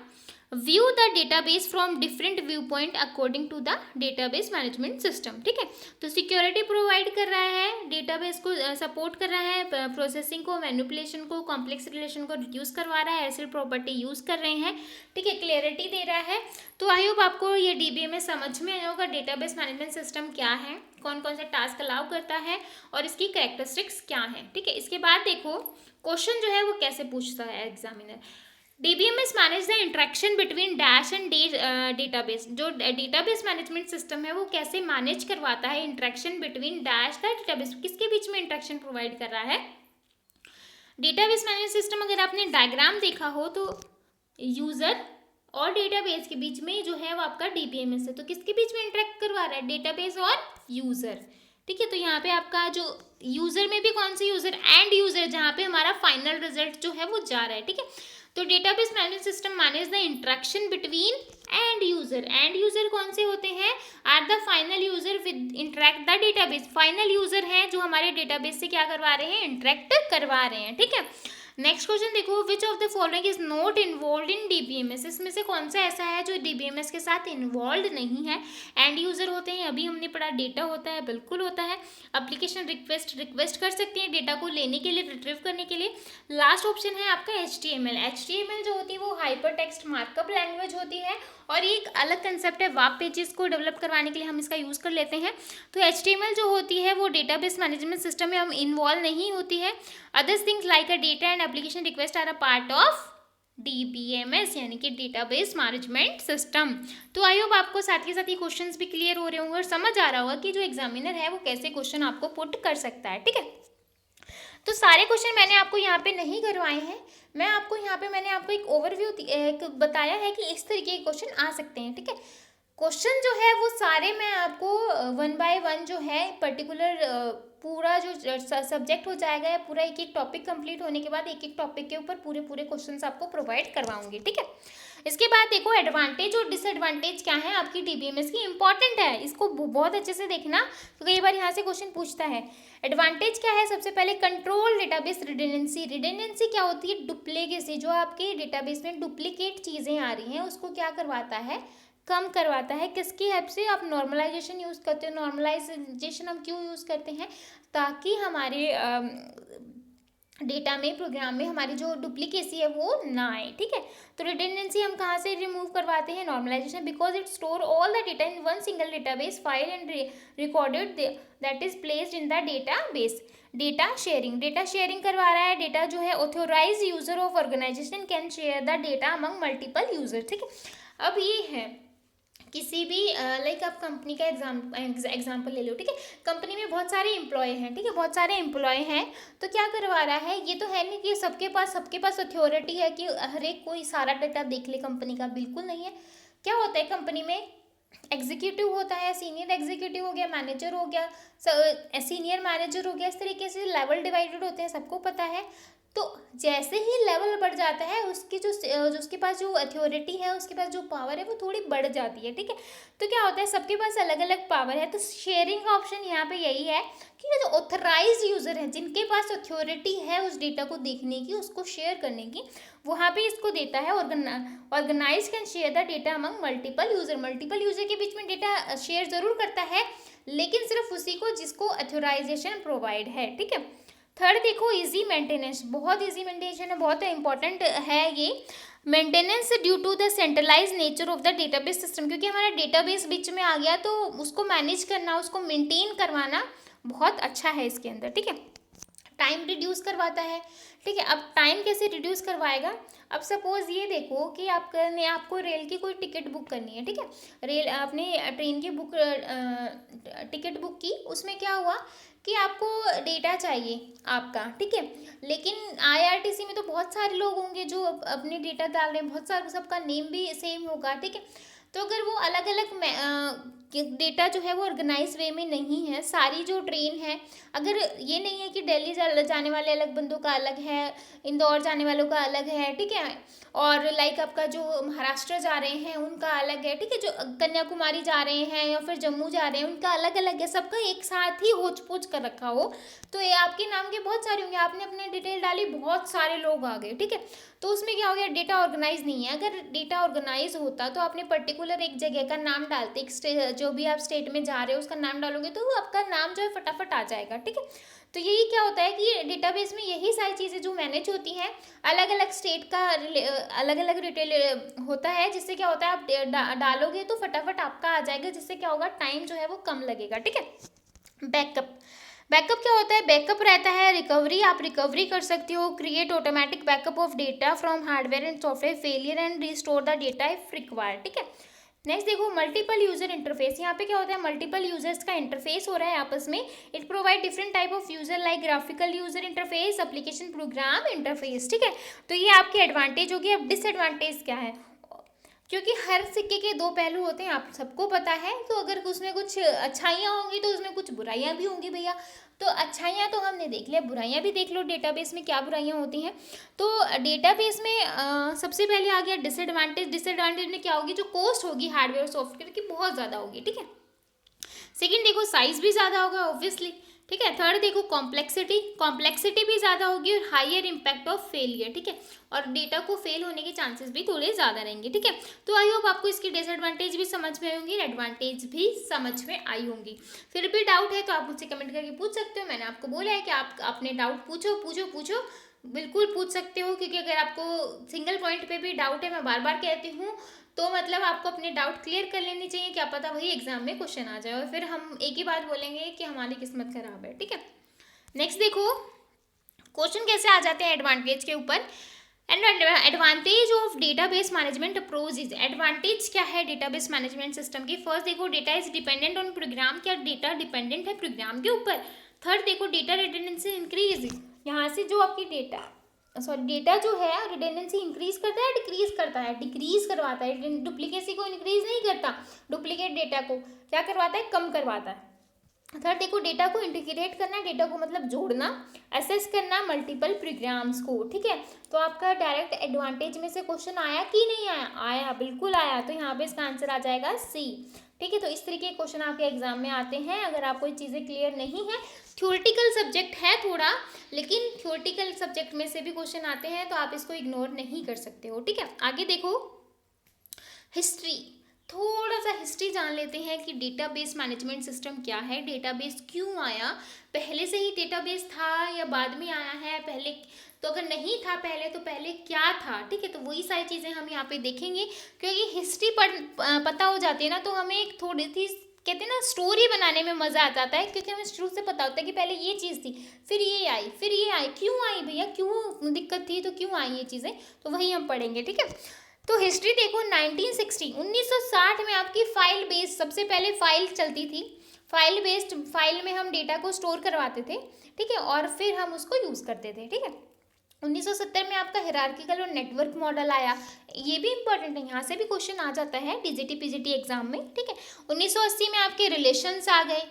view the database from different view point according to the database management system, ठीक है। तो सिक्योरिटी प्रोवाइड कर रहा है, डेटाबेस को सपोर्ट कर रहा है, प्रोसेसिंग को, मैनिपुलेशन को, कॉम्प्लेक्स रिलेशन को रिड्यूस करवा रहा है, एसिड प्रॉपर्टी यूज कर रहे हैं, ठीक है, क्लियरिटी दे रहा है। तो आई होप आपको ये डीबीएमएस समझ में आया होगा, डेटाबेस मैनेजमेंट सिस्टम क्या है, कौन कौन से टास्क अलाउ करता है और इसकी कैरेक्टरिस्टिक्स क्या है, ठीक है। इसके बाद देखो क्वेश्चन जो है वो कैसे पूछता है examiner. DBMS manage the interaction between dash and database, जो डेटाबेस मैनेजमेंट सिस्टम है वो कैसे मैनेज करवाता है interaction between dash the database, किसके बीच में इंट्रैक्शन प्रोवाइड कर रहा है। डेटाबेस मैनेजमेंट सिस्टम अगर आपने डायग्राम देखा हो तो यूजर और डेटाबेस के बीच में जो है वो आपका DBMS है, तो किसके बीच में इंटरेक्ट करवा रहा है, डेटाबेस और यूजर, ठीक है। तो यहाँ पे आपका जो यूजर में भी कौन सी यूजर, एंड यूजर, जहाँ पे हमारा फाइनल रिजल्ट जो है वो जा रहा है, ठीक है। तो database management system manage the interaction between and user कौन से होते हैं, are the final user with interact the database, final user हैं जो हमारे डेटाबेस से क्या करवा रहे हैं, इंटरेक्ट करवा रहे हैं, ठीक है। नेक्स्ट क्वेश्चन देखो, which of the following is not involve in DBMS, इसमें से कौन सा ऐसा है जो डीबीएमएस के साथ इन्वॉल्व नहीं है। एंड यूजर होते हैं, अभी हमने पढ़ा, डेटा होता है, बिल्कुल होता है। एप्लीकेशन रिक्वेस्ट कर सकती है डेटा को लेने के लिए, रिट्रीव करने के लिए। लास्ट ऑप्शन है आपका HTML जो होती है वो हाइपर टेक्स्ट मार्कअप लैंग्वेज होती है और ये एक अलग कंसेप्ट है, वेब पेजेस को डेवलप करवाने के लिए हम इसका यूज़ कर लेते हैं। तो HTML जो होती है वो डेटाबेस मैनेजमेंट सिस्टम में हम इन्वॉल्व नहीं होती है। Others things like a data and application request are a part of DBMS यानी कि डेटाबेस मैनेजमेंट सिस्टम। तो आई होप आपको साथ के साथ ये क्वेश्चंस भी क्लियर हो रहे होंगे और समझ आ रहा होगा कि जो एग्जामिनर है वो कैसे क्वेश्चन आपको पुट कर सकता है, ठीक है। तो सारे क्वेश्चन मैंने आपको यहाँ पे नहीं करवाए हैं, मैंने आपको एक ओवरव्यू बताया है कि इस तरीके के क्वेश्चन आ सकते हैं, ठीक है। क्वेश्चन जो है वो सारे मैं आपको 1 बाय 1 जो है पर्टिकुलर पूरा जो सब्जेक्ट हो जाएगा या पूरा एक एक टॉपिक कंप्लीट होने के बाद एक एक टॉपिक के ऊपर पूरे क्वेश्चंस आपको प्रोवाइड करवाऊंगी, ठीक है। इसके बाद देखो एडवांटेज और डिसएडवांटेज क्या है आपकी डीबीएमएस की, इंपॉर्टेंट है, इसको बहुत अच्छे से देखना, तो कई बार यहाँ से क्वेश्चन पूछता है। एडवांटेज क्या है, सबसे पहले कंट्रोल डेटाबेस रिडेंडेंसी क्या होती है, डुप्लीकेसी, जो आपके डेटाबेस में डुप्लीकेट चीज़ें आ रही हैं उसको क्या करवाता है, कम करवाता है। किसकी हेल्प से, आप नॉर्मलाइजेशन यूज़ करते हो। नॉर्मलाइजेशन हम क्यों यूज़ करते हैं, ताकि हमारे डेटा में, प्रोग्राम में हमारी जो डुप्लीकेसी है वो ना आए, ठीक है। तो रिडेंडेंसी हम कहाँ से रिमूव करवाते हैं, normalisation, because it store all the data in one single database file and recorded that is placed in the database. Data sharing करवा रहा है, डेटा जो है authorise user of organisation can share the data among multiple user, ठीक है। अब ये है किसी भी लाइक आप कंपनी का एग्जाम्पल ले लो, ठीक है। कंपनी में बहुत सारे एम्प्लॉय हैं, ठीक है, बहुत सारे एम्प्लॉय हैं, तो क्या करवा रहा है, ये तो है नहीं कि सबके पास अथॉरिटी है कि हर एक कोई सारा डाटा देख ले कंपनी का, बिल्कुल नहीं है। क्या होता है कंपनी में, एग्जीक्यूटिव होता है, सीनियर एग्जीक्यूटिव हो गया, मैनेजर हो गया, सीनियर मैनेजर हो गया, इस तरीके से लेवल डिवाइडेड होते हैं, सबको पता है। तो जैसे ही लेवल बढ़ जाता है उसकी जो उसके पास जो अथॉरिटी है, उसके पास जो पावर है वो थोड़ी बढ़ जाती है, ठीक है। तो क्या होता है, सबके पास अलग अलग पावर है, तो शेयरिंग का ऑप्शन यहाँ पे यही है कि जो ऑथराइज यूजर है, जिनके पास अथॉरिटी है उस डेटा को देखने की, उसको शेयर करने की, वहाँ पे इसको देता है। Organise can share the data among multiple user के बीच में डेटा शेयर जरूर करता है, लेकिन सिर्फ उसी को जिसको अथोराइजेशन प्रोवाइड है, ठीक है। थर्ड देखो, इजी मेंटेनेंस, बहुत इजी मेंटेनेंस है, बहुत इंपॉर्टेंट है ये maintenance due to the centralise nature of the database system, क्योंकि हमारा डेटाबेस बीच में आ गया तो उसको मैनेज करना, उसको मेंटेन करवाना बहुत अच्छा है इसके अंदर, ठीक है। टाइम रिड्यूस करवाता है, ठीक है। अब टाइम कैसे रिड्यूस करवाएगा, अब सपोज ये देखो कि आपको रेल की कोई टिकट बुक करनी है, ठीक है। आपने ट्रेन की टिकट बुक की, उसमें क्या हुआ कि आपको डेटा चाहिए आपका, ठीक है। लेकिन आईआरटीसी में तो बहुत सारे लोग होंगे जो अपने डेटा डाल रहे हैं, बहुत सारे, सबका नेम भी सेम होगा, ठीक है। तो अगर वो अलग अलग डेटा जो है वो ऑर्गेनाइज वे में नहीं है, सारी जो ट्रेन है, अगर ये नहीं है कि दिल्ली जाने वाले अलग बंदों का अलग है, इंदौर जाने वालों का अलग है, ठीक है, और लाइक आपका जो महाराष्ट्र जा रहे हैं उनका अलग है, ठीक है, जो कन्याकुमारी जा रहे हैं या फिर जम्मू जा रहे हैं उनका अलग अलग है, सबका एक साथ ही होच पोच कर रखा हो, तो ये आपके नाम के बहुत सारे होंगे, आपने अपने डिटेल डाली, बहुत सारे लोग आ गए, ठीक है। तो उसमें क्या हो गया, डेटा ऑर्गेनाइज नहीं है। अगर डेटा ऑर्गेनाइज होता तो आपने पर्टिकुलर एक जगह का नाम डालते, जो भी आप स्टेट में जा रहे हो उसका नाम डालोगे तो आपका नाम जो है फटाफट आ जाएगा, ठीक है। तो यही क्या होता है कि डेटाबेस में यही सारी चीज़ें जो मैनेज होती हैं, अलग अलग स्टेट का अलग अलग डिटेल होता है, जिससे क्या होता है आप डालोगे तो फटाफट आपका आ जाएगा, जिससे क्या होगा, टाइम जो है वो कम लगेगा, ठीक है। बैकअप क्या होता है, बैकअप रहता है रिकवरी, आप रिकवरी कर सकते हो, create automatic backup of data from hardware and software failure and restore the data if required, ठीक है। नेक्स्ट देखो, मल्टीपल यूजर इंटरफेस, यहाँ पे क्या होता है, मल्टीपल यूजर्स का इंटरफेस हो रहा है आपस में, it provide different type of user like graphical user interface, application program interface, ठीक है। तो ये आपके एडवांटेज होगी। अब डिसएडवांटेज क्या है, क्योंकि हर सिक्के के दो पहलू होते हैं, आप सबको पता है, तो अगर उसमें कुछ अच्छाइयाँ होंगी तो उसमें कुछ बुराइयाँ भी होंगी भैया। तो अच्छाइयाँ तो हमने देख लिया, बुराइयाँ भी देख लो, डेटाबेस में क्या बुराइयाँ होती हैं। तो डेटाबेस में सबसे पहले आ गया डिसएडवांटेज। डिसएडवांटेज में क्या होगी, जो कॉस्ट होगी हार्डवेयर और सॉफ्टवेयर की बहुत ज़्यादा होगी, ठीक है। सेकेंड देखो, साइज भी ज़्यादा होगा ऑब्वियसली, ठीक है। थर्ड देखो, कॉम्प्लेक्सिटी भी ज़्यादा होगी और हायर इम्पैक्ट ऑफ फेलियर, ठीक है, और डेटा को फेल होने के चांसेस भी थोड़े ज़्यादा रहेंगे, ठीक है। तो आई होप आपको इसकी डिसएडवांटेज भी समझ में आई होंगी, एडवांटेज भी समझ में आई होंगी। फिर भी डाउट है तो आप मुझसे कमेंट करके पूछ सकते हो, मैंने आपको बोला है कि आप अपने डाउट पूछो, बिल्कुल पूछ सकते हो, क्योंकि अगर आपको सिंगल पॉइंट पे भी डाउट है, मैं बार बार कहती हूँ, तो मतलब आपको अपने डाउट क्लियर कर लेनी चाहिए, क्या पता वही एग्जाम में क्वेश्चन आ जाए और फिर हम एक ही बात बोलेंगे कि हमारी किस्मत खराब है, ठीक है। नेक्स्ट देखो, क्वेश्चन कैसे आ जाते हैं एडवांटेज के ऊपर। Advantage of database management approach is, advantage क्या है डेटाबेस मैनेजमेंट सिस्टम की। फर्स्ट देखो, data is dependent on program, क्या डेटा डिपेंडेंट है प्रोग्राम के ऊपर। थर्ड देखो, डेटा रिडंडेंसी इंक्रीज, यहाँ से जो आपकी डेटा जो है रिडंडेंसी इंक्रीज करता है डिक्रीज करता है, डिक्रीज करवाता है, डुप्लीकेसी को इंक्रीज नहीं करता, डुप्लीकेट डेटा को क्या करवाता है, कम करवाता है। थर्ड देखो, डेटा को इंटीग्रेट करना, डेटा को मतलब जोड़ना, असेस करना मल्टीपल प्रोग्राम्स को, ठीक है। तो आपका डायरेक्ट एडवांटेज में से क्वेश्चन आया कि नहीं आया, आया, बिल्कुल आया, तो यहाँ पे इसका आंसर आ जाएगा सी, ठीक है। तो इस तरीके के क्वेश्चन आपके एग्जाम में आते हैं। अगर आपको चीज़ें क्लियर नहीं है, थ्योरेटिकल सब्जेक्ट है थोड़ा, लेकिन थ्योरेटिकल सब्जेक्ट में से भी क्वेश्चन आते हैं, तो आप इसको इग्नोर नहीं कर सकते हो, ठीक है। आगे देखो, हिस्ट्री, थोड़ा सा हिस्ट्री जान लेते हैं कि डेटाबेस मैनेजमेंट सिस्टम क्या है, डेटाबेस क्यों आया, पहले से ही डेटाबेस था या बाद में आया है, पहले तो अगर नहीं था पहले तो पहले क्या था, ठीक है। तो वही सारी चीज़ें हम यहाँ पे देखेंगे, क्योंकि हिस्ट्री पता हो जाती है ना, तो हमें एक थोड़ी सी कहते हैं ना स्टोरी बनाने में मज़ा आ जाता है, क्योंकि हमें शुरू से पता होता है कि पहले ये चीज़ थी, फिर ये आई, क्यों आई भैया, क्यों दिक्कत थी, तो क्यों आई ये चीज़ें, तो वही हम पढ़ेंगे, ठीक है। तो हिस्ट्री देखो, 1960 में आपकी फाइल बेस्ड, सबसे पहले फाइल चलती थी, फाइल बेस्ड, फाइल में हम डेटा को स्टोर करवाते थे, ठीक है, और फिर हम उसको यूज़ करते थे, ठीक है। 1970 में आपका हिरार्किकल और नेटवर्क मॉडल आया, ये भी इंपॉर्टेंट है, यहाँ से भी क्वेश्चन आ जाता है टीजीटी पीजीटी एग्जाम में, ठीक है। 1980 में आपके रिलेशंस आ गए,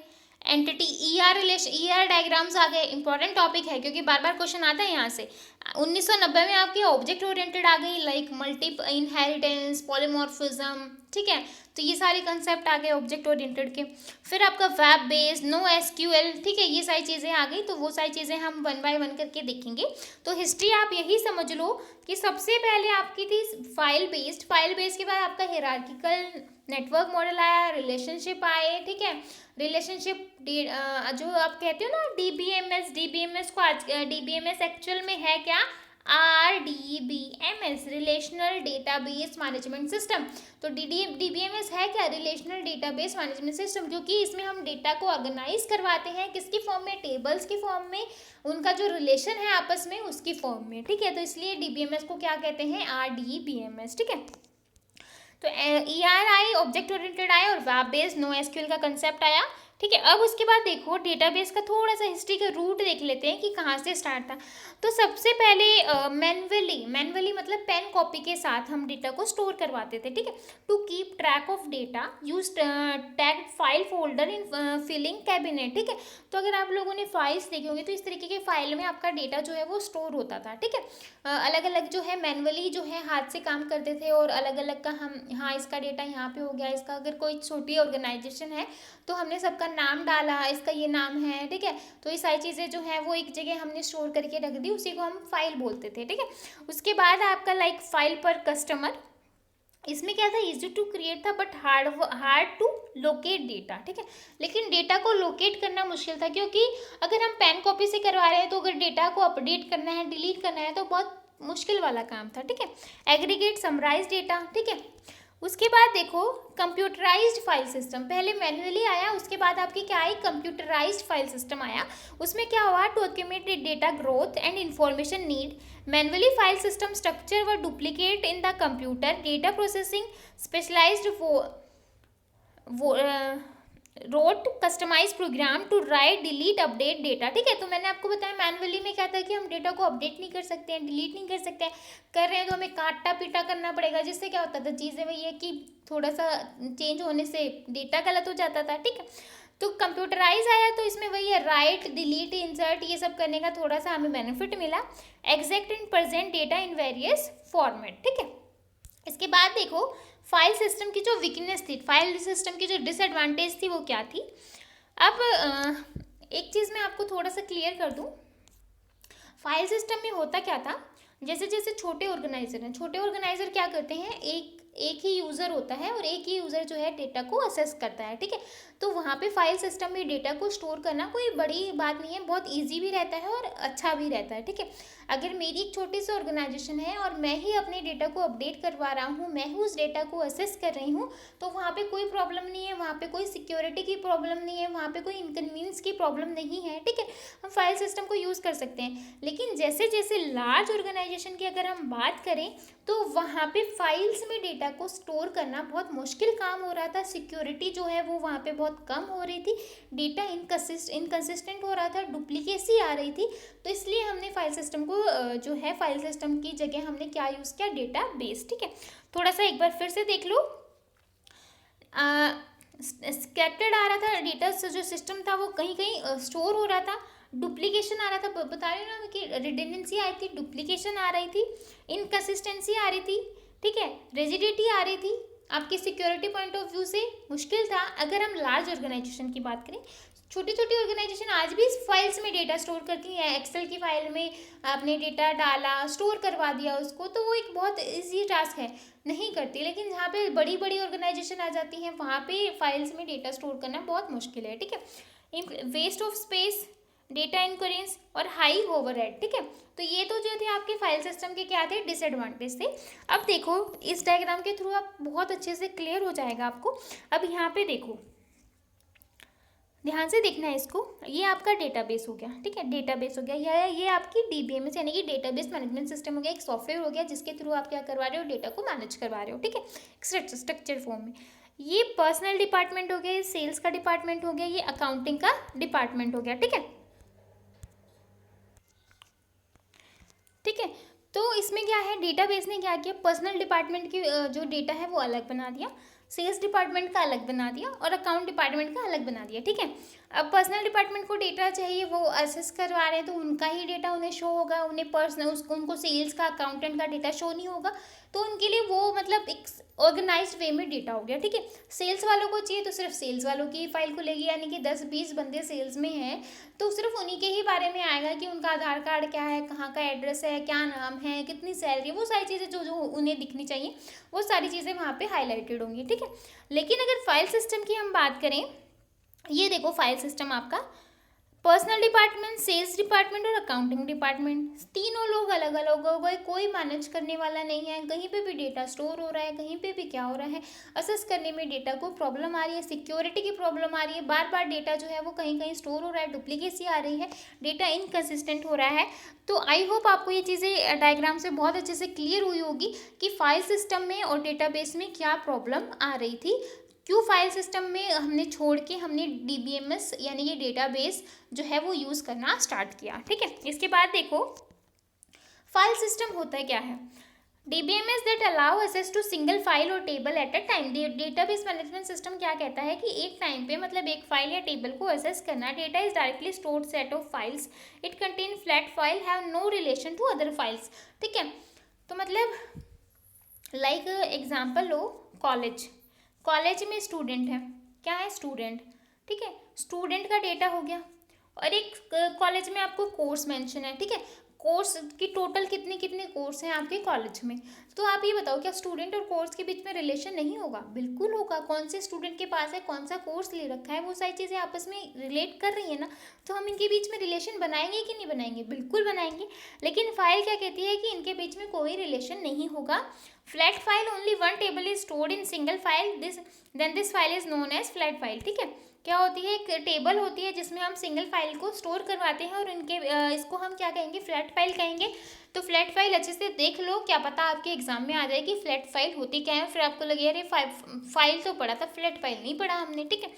entity ER relation, ER diagrams आ गए, इंपॉर्टेंट टॉपिक है क्योंकि बार बार क्वेश्चन आता है यहाँ से। 1990 में आपकी ऑब्जेक्ट ओरिएंटेड आ गई, लाइक मल्टी इनहेरिटेंस, पॉलीमॉर्फिज्म, ठीक है। तो ये सारे कंसेप्ट आ गए ऑब्जेक्ट ओरिएंटेड के। फिर आपका वेब बेस, नो एसक्यूएल, ठीक है, ये सारी चीज़ें आ गई। तो वो सारी चीज़ें हम वन बाय वन करके देखेंगे। तो हिस्ट्री आप यही समझ लो कि सबसे पहले आपकी थी फाइल बेस्ड, फाइल बेस्ड के बाद आपका हिरार्किकल नेटवर्क मॉडल आया, रिलेशनशिप आए, ठीक है। रिलेशनशिप जो आप कहते हो ना डीबीएमएस, डीबीएमएस को आज डीबीएमएस एक्चुअल में है क्या, RDBMS, relational database management system. तो डीबीएमएस है क्या, रिलेशनल डेटाबेस मैनेजमेंट सिस्टम, क्योंकि इसमें हम डेटा को ऑर्गेनाइज करवाते हैं किसकी फॉर्म में, टेबल्स की फॉर्म में, उनका जो रिलेशन है आपस में उसकी फॉर्म में, ठीक है। तो इसलिए डीबीएमएस को क्या कहते हैं, RDBMS, ठीक है। तो ER आई, ऑब्जेक्ट ओरिएंटेड आया, और वेब बेस्ड नो एसक्यूएल का कंसेप्ट आया, ठीक है। अब उसके बाद देखो डेटाबेस का थोड़ा सा हिस्ट्री का रूट देख लेते हैं कि कहाँ से स्टार्ट था। तो सबसे पहले मैनुअली मतलब पेन कॉपी के साथ हम डेटा को स्टोर करवाते थे, ठीक है। To keep track of data use tag file folder in filing cabinet, ठीक है। तो अगर आप लोगों ने फाइल्स देखी होंगी तो इस तरीके के फाइल में आपका डेटा जो है वो स्टोर होता था, ठीक है। अलग अलग जो है मैनुअली जो है हाथ से काम करते थे, और अलग अलग का हम, हाँ इसका डेटा यहाँ पे हो गया, इसका अगर कोई छोटी ऑर्गेनाइजेशन है तो हमने सबका नाम डाला, इसका ये नाम है, ठीक है। तो ये सारी चीज़ें जो है वो एक जगह हमने स्टोर करके रख दी, उसी को हम फाइल बोलते थे, ठीक है। उसके बाद आपका लाइक फाइल पर कस्टमर, इसमें क्या था, इजी टू क्रिएट था but hard to locate data, ठीक है। लेकिन डेटा को लोकेट करना मुश्किल था, क्योंकि अगर हम पेन कॉपी से करवा रहे हैं तो अगर डेटा को अपडेट करना है, डिलीट करना है तो बहुत मुश्किल वाला काम था, ठीक है। एग्रीगेट समराइज डेटा, ठीक है। उसके बाद देखो कंप्यूटराइज्ड फाइल सिस्टम, पहले मैन्युअली आया, उसके बाद आपकी क्या आई, कंप्यूटराइज्ड फाइल सिस्टम आया। उसमें क्या हुआ, to automate data growth and information need, manually file system structure व duplicate in the computer, data processing specialized rote customize program to write delete update data, ठीक है। तो मैंने आपको बताया मैनुअली में क्या था कि हम डेटा को अपडेट नहीं कर सकते हैं, डिलीट नहीं कर सकते हैं, कर रहे हैं तो हमें काटा पीटा करना पड़ेगा, जिससे क्या होता था, चीज़ें वही है कि थोड़ा सा चेंज होने से डेटा गलत हो जाता था, ठीक है। तो कंप्यूटराइज आया तो इसमें वही है, राइट डिलीट इंसर्ट ये सब करने का थोड़ा सा हमें बेनिफिट मिला। Exact and present data in various format, ठीक है। इसके बाद देखो फाइल सिस्टम की जो वीकनेस थी, फाइल सिस्टम की जो डिसएडवांटेज थी वो क्या थी। अब एक चीज़ मैं आपको थोड़ा सा क्लियर कर दूं, फाइल सिस्टम में होता क्या था, जैसे जैसे छोटे ऑर्गेनाइजर हैं, छोटे ऑर्गेनाइजर क्या करते हैं, एक ही यूज़र होता है और एक ही यूज़र जो है डेटा को असेस करता है, ठीक है। तो वहाँ पे फाइल सिस्टम में डेटा को स्टोर करना कोई बड़ी बात नहीं है, बहुत इजी भी रहता है और अच्छा भी रहता है, ठीक है। अगर मेरी एक छोटी सी ऑर्गेनाइजेशन है और मैं ही अपने डेटा को अपडेट करवा रहा हूँ, मैं ही उस डेटा को असेस कर रही हूँ, तो वहाँ पे कोई प्रॉब्लम नहीं है, वहाँ पे कोई सिक्योरिटी की प्रॉब्लम नहीं है, वहाँ पे कोई इनकन्वीनियंस की प्रॉब्लम नहीं है, ठीक है। हम फाइल सिस्टम को यूज़ कर सकते हैं। लेकिन जैसे जैसे लार्ज ऑर्गेनाइजेशन की अगर हम बात करें तो वहाँ पे फाइल्स में डेटा को स्टोर करना बहुत मुश्किल काम हो रहा था, सिक्योरिटी जो है वो वहाँ पे बहुत कम हो रही थी, डेटा इनकन्सिस्टेंट हो रहा था, डुप्लीकेसी आ रही थी। तो इसलिए हमने फाइल सिस्टम को जो है फाइल सिस्टम की जगह हमने क्या यूज़ किया, डेटा बेस, ठीक है। थोड़ा सा एक बार फिर से देख लो, स्कैटर्ड आ रहा था डेटा, जो सिस्टम था वो कहीं कहीं स्टोर हो रहा था, डुप्लीकेशन आ रहा था, बता रही हूँ ना कि रिडंडेंसी आई थी, डुप्लीकेशन आ रही थी, इनकन्सिस्टेंसी आ रही थी, ठीक है, रिजिडिटी आ रही थी, आपकी सिक्योरिटी पॉइंट ऑफ व्यू से मुश्किल था। अगर हम लार्ज ऑर्गेनाइजेशन की बात करें, छोटी छोटी ऑर्गेनाइजेशन आज भी फाइल्स में डेटा स्टोर करती हैं, एक्सेल की फाइल में आपने डेटा डाला, स्टोर करवा दिया उसको, तो वो एक बहुत ईजी टास्क है, नहीं करती। लेकिन जहाँ पे बड़ी बड़ी ऑर्गेनाइजेशन आ जाती हैं वहाँ पे फाइल्स में डेटा स्टोर करना बहुत मुश्किल है, ठीक है। वेस्ट ऑफ स्पेस, डेटा इनकोरेंस और हाई ओवरहेड, ठीक है। तो ये तो जो थे आपके फाइल सिस्टम के क्या थे, डिसएडवांटेज थे। अब देखो इस डायग्राम के थ्रू आप बहुत अच्छे से क्लियर हो जाएगा आपको। अब यहाँ पे देखो, ध्यान से देखना है इसको, ये आपका डेटाबेस हो गया, ठीक है, डेटाबेस हो गया, या ये आपकी डीबीएमएस यानी कि डेटाबेस मैनेजमेंट सिस्टम हो गया, एक सॉफ्टवेयर हो गया जिसके थ्रू आप क्या करवा रहे हो, डेटा को मैनेज करवा रहे हो, ठीक है, स्ट्रक्चर फॉर्म में। ये पर्सनल डिपार्टमेंट हो गया, ये सेल्स का डिपार्टमेंट हो गया, ये अकाउंटिंग का डिपार्टमेंट हो गया, ठीक है। ठीक है। तो इसमें क्या है, डेटाबेस ने क्या किया, पर्सनल डिपार्टमेंट की जो डेटा है वो अलग बना दिया, सेल्स डिपार्टमेंट का अलग बना दिया और अकाउंट डिपार्टमेंट का अलग बना दिया, ठीक है। अब पर्सनल डिपार्टमेंट को डेटा चाहिए, वो असेस करवा रहे हैं तो उनका ही डेटा उन्हें शो होगा, उन्हें पर्सनल उसको उनको सेल्स का अकाउंटेंट का डेटा शो नहीं होगा। तो उनके लिए वो मतलब एक ऑर्गेनाइज्ड वे में डेटा हो गया, ठीक है। सेल्स वालों को चाहिए तो सिर्फ सेल्स वालों की ही फाइल खुलेगी, यानी कि 10-20 बंदे सेल्स में हैं तो सिर्फ उन्हीं के ही बारे में आएगा कि उनका आधार कार्ड क्या है, कहाँ का एड्रेस है, क्या नाम है, कितनी सैलरी, वो सारी चीज़ें जो जो उन्हें दिखनी चाहिए वो सारी चीज़ें वहाँ पे हाईलाइटेड होंगी, ठीक है। लेकिन अगर फाइल सिस्टम की हम बात करें, ये देखो फाइल सिस्टम आपका पर्सनल डिपार्टमेंट, सेल्स डिपार्टमेंट और अकाउंटिंग डिपार्टमेंट, तीनों लोग अलग अलग हो गए, कोई मैनेज करने वाला नहीं है, कहीं पे भी डेटा स्टोर हो रहा है, कहीं पे भी क्या हो रहा है, असेस करने में डेटा को प्रॉब्लम आ रही है, सिक्योरिटी की प्रॉब्लम आ रही है, बार बार डेटा जो है वो कहीं कहीं स्टोर हो रहा है, डुप्लीकेसी आ रही है, डेटा इनकन्सिस्टेंट हो रहा है। तो आई होप आपको ये चीज़ें डायग्राम से बहुत अच्छे से क्लियर हुई होगी कि फाइल सिस्टम में और डेटाबेस में क्या प्रॉब्लम आ रही थी, क्यों फाइल सिस्टम में हमने छोड़ के हमने डीबीएमएस यानी कि डेटाबेस जो है वो यूज़ करना स्टार्ट किया, ठीक है। इसके बाद देखो फाइल सिस्टम होता है क्या है, DBMS that allow access to single file और table at a time. Database management system क्या कहता है कि एक टाइम पे मतलब एक फाइल या टेबल को एक्सेस करना, data is directly stored set of files, it contain flat file, have no relation to other files, ठीक है। तो मतलब लाइक एग्जाम्पल लो, कॉलेज में स्टूडेंट है, क्या है स्टूडेंट, ठीक है, स्टूडेंट का डेटा हो गया। और एक कॉलेज में आपको कोर्स मेंशन है, ठीक है, कोर्स की टोटल कितने कितने कोर्स हैं आपके कॉलेज में। तो आप ये बताओ क्या स्टूडेंट और कोर्स के बीच में रिलेशन नहीं होगा, बिल्कुल होगा, कौन से स्टूडेंट के पास है, कौन सा कोर्स ले रखा है, वो सारी चीज़ें आपस में रिलेट कर रही है ना, तो हम इनके बीच में रिलेशन बनाएंगे कि नहीं बनाएंगे, बिल्कुल बनाएंगे। लेकिन फाइल क्या कहती है कि इनके बीच में कोई रिलेशन नहीं होगा। Flat file only one table is stored in single file, this file is known as flat file, ठीक है। क्या होती है, एक टेबल होती है जिसमें हम सिंगल फाइल को स्टोर करवाते हैं और इनके इसको हम क्या कहेंगे, फ्लैट फाइल कहेंगे। तो फ्लैट फाइल अच्छे से देख लो, क्या पता आपके एग्जाम में आ जाए कि फ्लैट फाइल होती क्या है, फिर आपको लगे अरे फाइल तो पढ़ा था, फ्लैट फाइल नहीं पढ़ा हमने, ठीक है।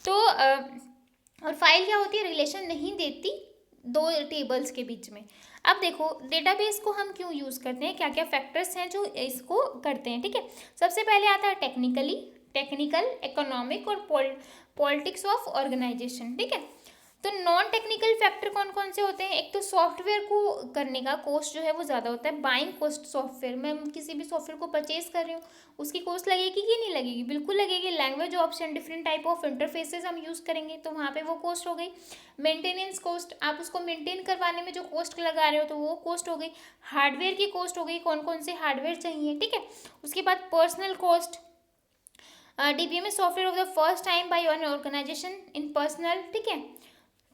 तो और फाइल क्या होती है, रिलेशन नहीं देती दो टेबल्स के बीच में। अब देखो डेटाबेस को हम क्यों यूज़ करते हैं, क्या क्या फैक्टर्स हैं जो इसको करते हैं, ठीक है। सबसे पहले आता है टेक्निकल, इकोनॉमिक और पॉलिटिक्स ऑफ ऑर्गेनाइजेशन, ठीक है। तो नॉन टेक्निकल फैक्टर कौन कौन से होते हैं, एक तो सॉफ्टवेयर को करने का कॉस्ट जो है वो ज़्यादा होता है, बाइंग कॉस्ट सॉफ्टवेयर, मैं किसी भी सॉफ्टवेयर को परचेज कर रही हूँ उसकी कॉस्ट लगेगी कि नहीं लगेगी, बिल्कुल लगेगी। Language option, different type of interfaces हम यूज़ करेंगे तो वहाँ पे वो कॉस्ट हो गई। मेंटेनेंस कॉस्ट, आप उसको मेंटेन करवाने में जो कॉस्ट लगा रहे हो तो वो कॉस्ट हो गई। हार्डवेयर की कॉस्ट हो गई, कौन कौन से हार्डवेयर चाहिए, ठीक है। उसके बाद personal cost, DBMS software of the first time by an organisation in personal, ठीक है।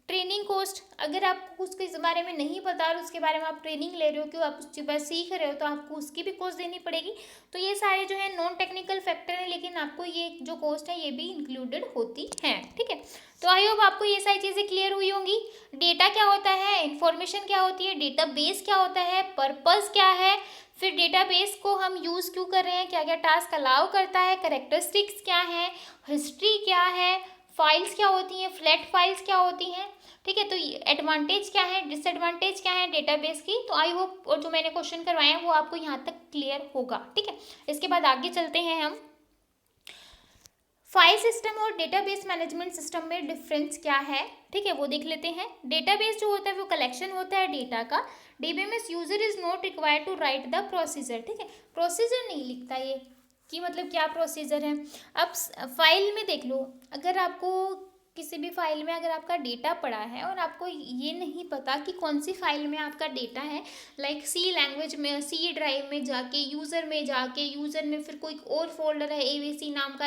ट्रेनिंग कॉस्ट, अगर आपको उसके बारे में नहीं पता और उसके बारे में आप ट्रेनिंग ले रहे हो कि आप उसके बाद सीख रहे हो तो आपको उसकी भी कॉस्ट देनी पड़ेगी। तो ये सारे जो है नॉन टेक्निकल फैक्टर हैं, लेकिन आपको ये जो कॉस्ट है ये भी इंक्लूडेड होती हैं, ठीक है। तो आई होप आपको ये सारी चीज़ें क्लियर हुई होंगी। डेटा क्या होता है, इन्फॉर्मेशन क्या होती है, डेटाबेस क्या होता है, पर्पस क्या है, फिर डेटाबेस को हम यूज़ क्यों कर रहे हैं, क्या क्या टास्क अलाउ करता है, कैरेक्टरिस्टिक्स क्या है, हिस्ट्री क्या है, फाइल्स क्या होती हैं, फ्लैट फाइल्स क्या होती हैं, ठीक है। तो एडवांटेज क्या है, डिसएडवांटेज क्या है डेटाबेस की। तो आई होप और जो मैंने क्वेश्चन करवाए हैं वो आपको यहाँ तक क्लियर होगा, ठीक है। इसके बाद आगे चलते हैं हम, फाइल सिस्टम और डेटाबेस मैनेजमेंट सिस्टम में डिफरेंस क्या है, ठीक है, वो देख लेते हैं। डेटाबेस जो होता है वो कलेक्शन होता है डेटा का, DBMS user is not required to write the procedure, ठीक है, प्रोसीजर नहीं लिखता ये कि मतलब क्या प्रोसीजर है। अब फाइल में देख लो, अगर आपको किसी भी फाइल में अगर आपका डेटा पड़ा है और आपको ये नहीं पता कि कौन सी फाइल में आपका डेटा है, लाइक सी लैंग्वेज में, सी ड्राइव में जाके, यूज़र में जाके, यूज़र में फिर कोई और फोल्डर है एबीसी नाम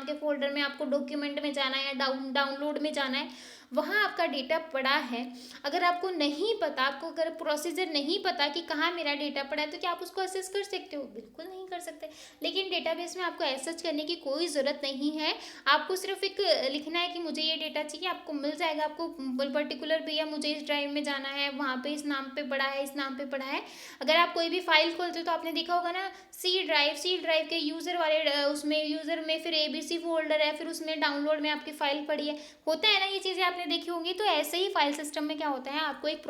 के फोल्डर में आपको डॉक्यूमेंट में जाना है, डाउनलोड में जाना है, वहाँ आपका डेटा पड़ा है। अगर आपको नहीं पता, आपको अगर प्रोसीजर नहीं पता कि कहाँ मेरा डेटा पड़ा है, तो क्या आप उसको असेस कर सकते हो, बिल्कुल नहीं कर सकते। लेकिन डेटाबेस में आपको असेस करने की कोई ज़रूरत नहीं है, आपको सिर्फ एक लिखना है कि मुझे ये डेटा चाहिए, आपको मिल जाएगा। आपको पर्टिकुलर भैया मुझे इस ड्राइव में जाना है, वहाँ पे इस नाम पे पड़ा है, इस नाम पे पड़ा है। अगर आप कोई भी फाइल खोलते हो तो आपने देखा होगा ना, सी ड्राइव के यूज़र वाले उसमें यूज़र में फिर एबीसी फोल्डर है, फिर उसमें डाउनलोड में आपकी फाइल पड़ी है, होता है ना, ये चीज़ें आपने देखी होंगी। तो ऐसे ही फाइल सिस्टम में क्या होता है, आपको एक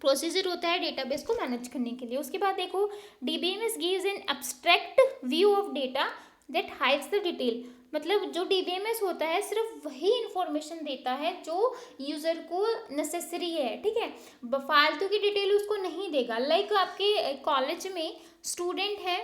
प्रोसीजर होता है डेटाबेस को मैनेज करने के लिए। उसके बाद देखो, DBMS gives an abstract view of data that hides the detail. मतलब जो डीबीएमएस होता है सिर्फ वही इंफॉर्मेशन देता है जो यूज़र को नेसेसरी है, ठीक है, फालतू की डिटेल उसको नहीं देगा। लाइक आपके कॉलेज में स्टूडेंट है,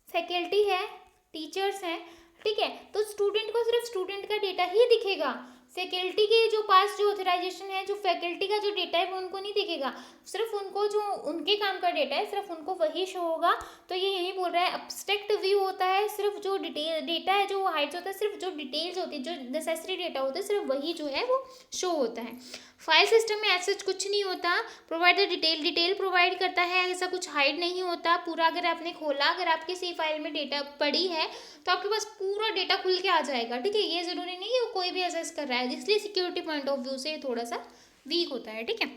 फैकल्टी है, टीचर्स हैं, ठीक है, तो स्टूडेंट को सिर्फ स्टूडेंट का डेटा ही दिखेगा। फैकल्टी के जो पास जो ऑथराइजेशन है, जो फैकल्टी का जो डेटा है वो उनको नहीं दिखेगा, सिर्फ उनको जो उनके काम का डेटा है सिर्फ उनको वही शो होगा। तो ये यही बोल रहा है एब्स्ट्रैक्ट व्यू होता है, सिर्फ जो डिटेल डेटा है जो हाइड्स होता है, सिर्फ जो डिटेल्स होती है, जो नेसेसरी डेटा होता है, सिर्फ वही जो है वो शो होता है। फाइल सिस्टम में ऐसा कुछ नहीं होता, प्रोवाइड द डिटेल प्रोवाइड करता है, ऐसा कुछ हाइड नहीं होता पूरा। अगर आपने खोला, अगर आपकी सी फाइल में डेटा पड़ी है तो आपके पास पूरा डेटा खुल के आ जाएगा, ठीक है। ये ज़रूरी नहीं है कोई भी एसेस कर रहा है, इसलिए सिक्योरिटी पॉइंट ऑफ व्यू से थोड़ा सा वीक होता है, ठीक है।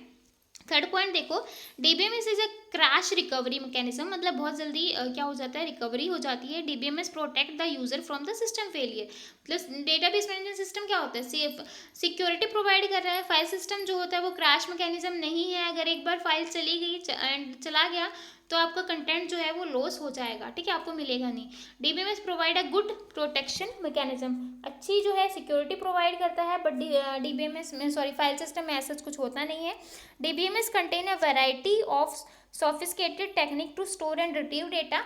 थर्ड पॉइंट देखो, DBMS is a crash recovery mechanism. मतलब बहुत जल्दी क्या हो जाता है, रिकवरी हो जाती है। DBMS protect the user from the system failure. Plus database management system क्या होता है, सेफ सिक्योरिटी प्रोवाइड कर रहा है। फाइल सिस्टम जो होता है वो क्रैश मैकेनिज्म नहीं है। अगर एक बार फाइल चली गई एंड चला गया तो आपका कंटेंट जो है वो लॉस हो जाएगा, ठीक है, आपको मिलेगा नहीं। DBMS provide a good protection mechanism, अच्छी जो है सिक्योरिटी प्रोवाइड करता है, बट डीबीएमएस में फाइल सिस्टम में ऐसा कुछ होता नहीं है। DBMS contain a variety of sophisticated technique to store and retrieve data.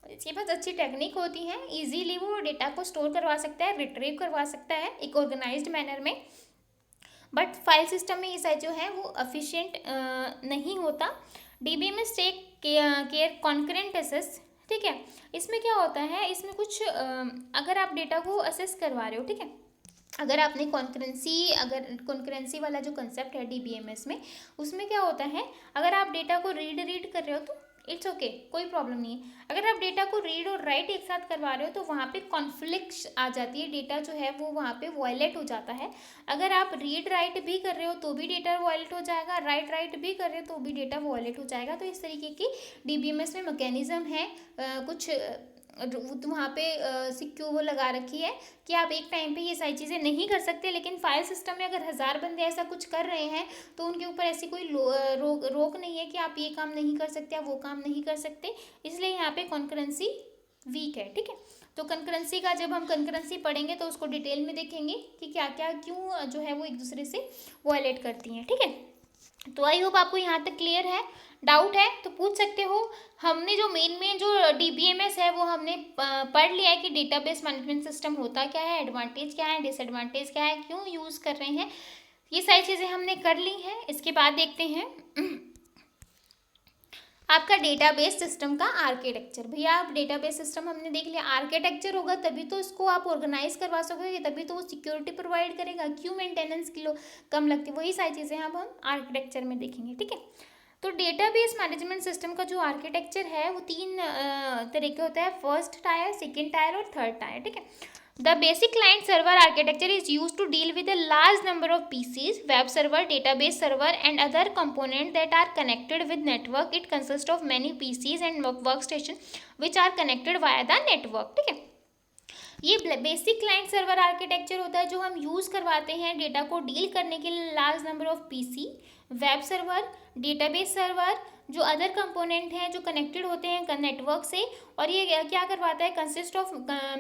इसके पास अच्छी टेक्निक होती हैं, इजीली वो डेटा को स्टोर करवा सकता है, रिट्रीव करवा सकता है एक ऑर्गेनाइज्ड मैनर में। बट फाइल सिस्टम में ये साइज जो है वो एफिशिएंट नहीं होता। DBMS take care concurrent access, ठीक है। इसमें क्या होता है, इसमें कुछ अगर आप डेटा को असेस करवा रहे हो, ठीक है, अगर आपने कॉन्करेंसी वाला जो कंसेप्ट है डीबीएमएस में, उसमें क्या होता है, अगर आप डेटा को रीड कर रहे हो तो इट्स ओके, कोई प्रॉब्लम नहीं है। अगर आप डेटा को रीड और राइट एक साथ करवा रहे हो तो वहाँ पे कॉन्फ्लिक्ट आ जाती है, डेटा जो है वो वहाँ पे वायलेट हो जाता है। अगर आप रीड राइट भी कर रहे हो तो भी डेटा वायलेट हो जाएगा, राइट भी कर रहे हो तो भी डेटा वायलेट हो जाएगा। तो इस तरीके की डीबीएमएस में मैकेनिज्म है, कुछ वहाँ पे सिक्योर वो लगा रखी है कि आप एक टाइम पे ये सारी चीज़ें नहीं कर सकते। लेकिन फाइल सिस्टम में अगर 1000 बंदे ऐसा कुछ कर रहे हैं तो उनके ऊपर ऐसी कोई रोक नहीं है कि आप ये काम नहीं कर सकते, आप वो काम नहीं कर सकते। इसलिए यहाँ पे कॉन्करेंसी वीक है, ठीक है। तो कंकरेंसी का जब हम कंकरेंसी पढ़ेंगे तो उसको डिटेल में देखेंगे कि क्या क्या क्यों जो है वो एक दूसरे से वायलेट करती हैं, ठीक है। तो आई होप आपको यहाँ तक क्लियर है। डाउट है तो पूछ सकते हो। हमने जो मेन जो डीबीएमएस है वो हमने पढ़ लिया है कि डेटाबेस मैनेजमेंट सिस्टम होता क्या है, एडवांटेज क्या है, डिसएडवांटेज क्या है, क्यों यूज़ कर रहे हैं, ये सारी चीज़ें हमने कर ली हैं। इसके बाद देखते हैं आपका डेटाबेस सिस्टम का आर्किटेक्चर। भैया आप डेटाबेस सिस्टम हमने देख लिया, आर्किटेक्चर होगा तभी तो इसको आप ऑर्गेनाइज करवा सकोगे, तभी तो वो सिक्योरिटी प्रोवाइड करेगा, क्यों मेंटेनेंस की कम लगती है, वही सारी चीज़ें अब हम आर्किटेक्चर में देखेंगे, ठीक है। तो डेटाबेस मैनेजमेंट सिस्टम का जो आर्किटेक्चर है वो 3 तरीके होता है, फर्स्ट टायर, सेकेंड टायर और थर्ड टायर, ठीक है। The basic client server architecture is used to deal with a large number of PCs, web server, database server and other components that are connected with network. It consists of many PCs and workstations which are connected via the network, ठीक है। ये basic client server architecture होता है जो हम use करवाते हैं data को डील करने के लिए large number of PC, web server, database server, जो अदर कंपोनेंट हैं जो कनेक्टेड होते हैं नेटवर्क से। और ये क्या करवाता है, consist of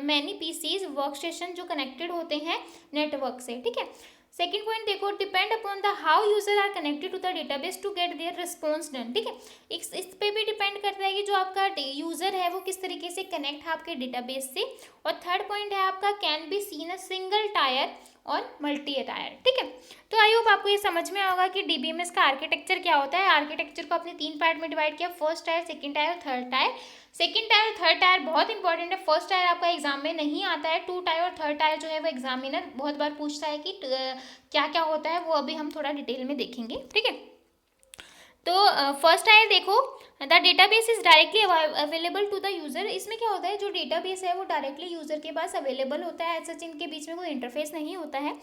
many PCs, work station जो कनेक्टेड होते हैं नेटवर्क से, ठीक है। सेकेंड पॉइंट देखो, depend upon the how user are connected to the database to get their response done, ठीक है। इस पे भी डिपेंड करता है कि जो आपका यूजर है वो किस तरीके से कनेक्ट है आपके डेटाबेस से। और थर्ड पॉइंट है आपका can be seen a single tyre और मल्टी टायर, ठीक है। तो आई होप आपको ये समझ में आएगा कि डीबीएमएस का आर्किटेक्चर क्या होता है। आर्किटेक्चर को अपने 3 पार्ट में डिवाइड किया, फर्स्ट टायर, सेकंड टायर और थर्ड टायर। सेकंड टायर और थर्ड टायर बहुत इंपॉर्टेंट है, फर्स्ट टायर आपका एग्जाम में नहीं आता है, 2 टायर और थर्ड टायर जो है वो एग्जामिनर बहुत बार पूछता है कि क्या क्या होता है, वो अभी हम थोड़ा डिटेल में देखेंगे, ठीक है। तो फर्स्ट टायर देखो, the database is directly available to the user. इसमें क्या होता है, जो डेटाबेस है वो डायरेक्टली यूजर के पास अवेलेबल होता है, सच इनके बीच में कोई इंटरफेस नहीं होता है।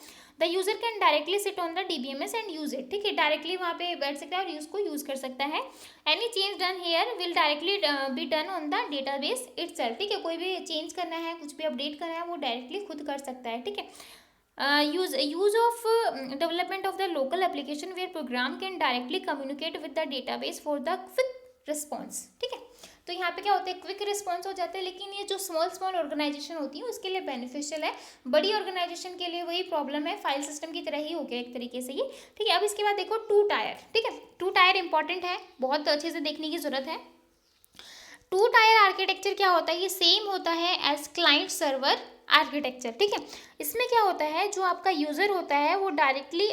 The user can directly sit on the DBMS and use it, ठीक है, डायरेक्टली वहाँ पे बैठ सकता है और उसको यूज़ कर सकता है। Any change done here will directly be done on the database itself, ठीक है। कोई भी चेंज करना है, कुछ भी अपडेट करना है वो डायरेक्टली खुद कर सकता है, ठीक है। Use of development of the local application where program can directly communicate with the database for the quick response. ठीक है, तो यहाँ पे क्या होता है, क्विक रिस्पॉन्स हो जाता है, लेकिन ये जो स्मॉल स्मॉल ऑर्गेनाइजेशन होती है उसके लिए बेनिफिशियल है। बड़ी ऑर्गेनाइजेशन के लिए वही प्रॉब्लम है, फाइल सिस्टम की तरह ही हो गया एक तरीके से ये। ठीक है, अब इसके बाद देखो टू टायर। ठीक है, टू टायर इंपॉर्टेंट है, बहुत अच्छे से देखने की जरूरत है। टू टायर आर्किटेक्चर क्या होता है, ये सेम होता है एज क्लाइंट सर्वर आर्किटेक्चर। ठीक है, इसमें क्या होता है, जो आपका यूजर होता है वो डायरेक्टली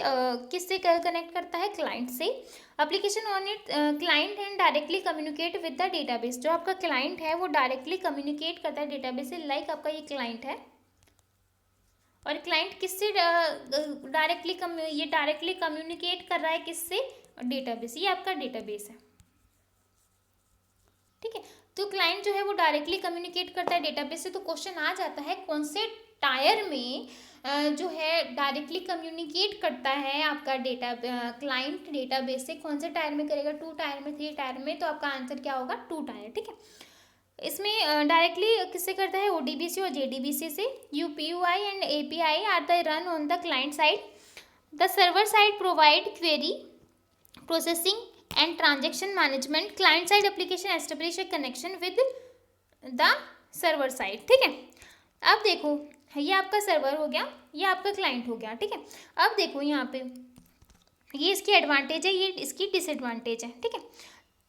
किससे कनेक्ट करता है, क्लाइंट से। Application on it client and directly communicate with the database. जो आपका क्लाइंट है वो डायरेक्टली कम्युनिकेट करता है डेटाबेस से। लाइक आपका ये क्लाइंट है और क्लाइंट किससे डायरेक्टली कम्युनिकेट कर रहा है, किससे, डेटाबेस। ये आपका डेटाबेस है। ठीक है, तो क्लाइंट जो है वो डायरेक्टली कम्युनिकेट करता है डेटाबेस से। तो क्वेश्चन आ जाता है कौन से टायर में जो है डायरेक्टली कम्युनिकेट करता है आपका डेटा क्लाइंट डेटाबेस से, कौन से टायर में करेगा, टू टायर में, थ्री टायर में। तो आपका आंसर क्या होगा, टू टायर। ठीक है, इसमें डायरेक्टली किससे करता है, ओडीबीसी और जेडीबीसी से। UPUI and API are the run on the client side. The server side provide query processing and transaction management. Client side application establish a connection with the server side. ठीक है, अब देखो ये आपका server हो गया, ये आपका क्लाइंट हो गया। ठीक है, अब देखो यहाँ पे ये इसकी एडवांटेज है, ये इसकी डिसएडवांटेज है। ठीक है,